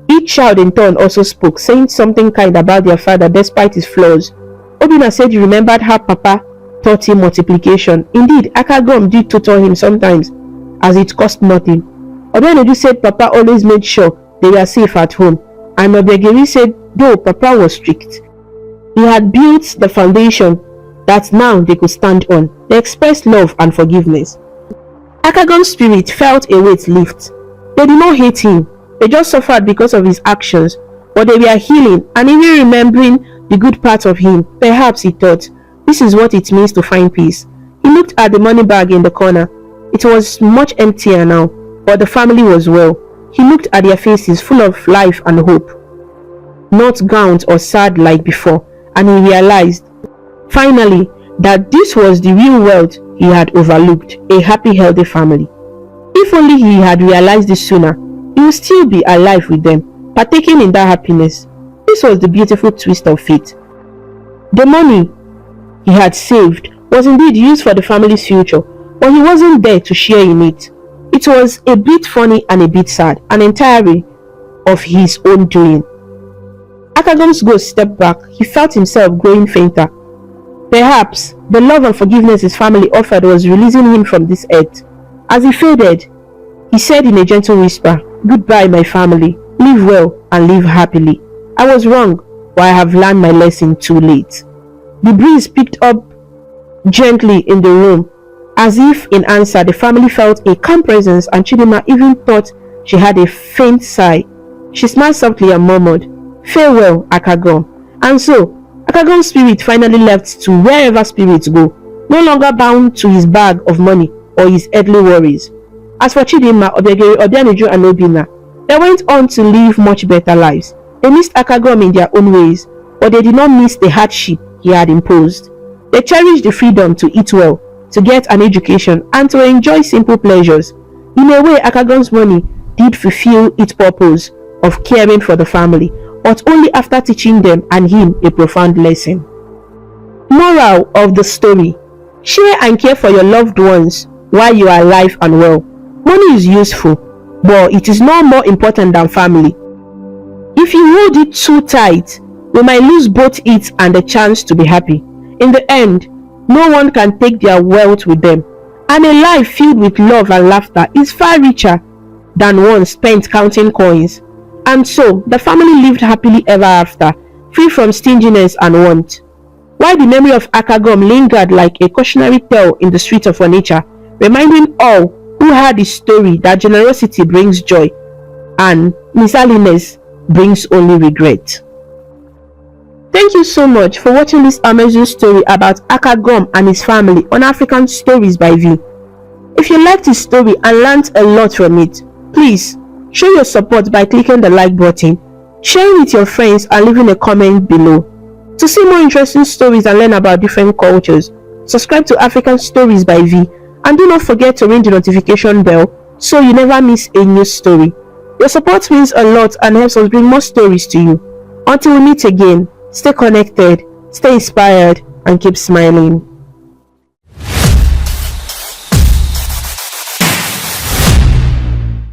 Each child in turn also spoke, saying something kind about their father despite his flaws. Obinna said he remembered how Papa taught him multiplication. Indeed, Akagom did tutor him sometimes, as it cost nothing. Obianedu said Papa always made sure they were safe at home, and Obiageri said though Papa was strict, he had built the foundation that now they could stand on. They expressed love and forgiveness. Akagom's spirit felt a weight lift. They did not hate him, they just suffered because of his actions, but they were healing and even remembering the good part of him. Perhaps, he thought, this is what it means to find peace. He looked at the money bag in the corner. It was much emptier now, but the family was well. He looked at their faces full of life and hope, not gaunt or sad like before, and he realized, finally, that this was the real world he had overlooked, a happy, healthy family. If only he had realized this sooner, he would still be alive with them, partaking in that happiness. This was the beautiful twist of fate. The money he had saved was indeed used for the family's future, but he wasn't there to share in it. It was a bit funny and a bit sad, and entirely of his own doing. Akagom's ghost stepped back. He felt himself growing fainter. Perhaps the love and forgiveness his family offered was releasing him from this earth. As he faded, he said in a gentle whisper, "Goodbye, my family. Live well and live happily. I was wrong, but I have learned my lesson too late." The breeze picked up gently in the room. As if in answer, the family felt a calm presence, and Chidinma even thought she had a faint sigh. She smiled softly and murmured, "Farewell, Akagom." And so, Akagom's spirit finally left to wherever spirits go, no longer bound to his bag of money or his earthly worries. As for Chidinma, Obiageri, Obianeju, and Obinna, they went on to live much better lives. They missed Akagom in their own ways, but they did not miss the hardship he had imposed. They cherished the freedom to eat well, to get an education, and to enjoy simple pleasures. In a way, Akagom's money did fulfill its purpose of caring for the family, but only after teaching them and him a profound lesson. Moral of the story: share and care for your loved ones while you are alive and well. Money is useful, but it is no more important than family. If you hold it too tight, we might lose both it and the chance to be happy. In the end, no one can take their wealth with them, and a life filled with love and laughter is far richer than one spent counting coins. And so, the family lived happily ever after, free from stinginess and want. While the memory of Akagom lingered like a cautionary tale in the streets of Onitsha, reminding all who heard his story that generosity brings joy and miserliness brings only regret. Thank you so much for watching this amazing story about Akagom and his family on African Stories by V. If you liked his story and learned a lot from it, please show your support by clicking the like button, sharing with your friends, and leaving a comment below. To see more interesting stories and learn about different cultures, subscribe to African Stories by V, and do not forget to ring the notification bell so you never miss a new story. Your support means a lot and helps us bring more stories to you. Until we meet again, stay connected, stay inspired, and keep smiling.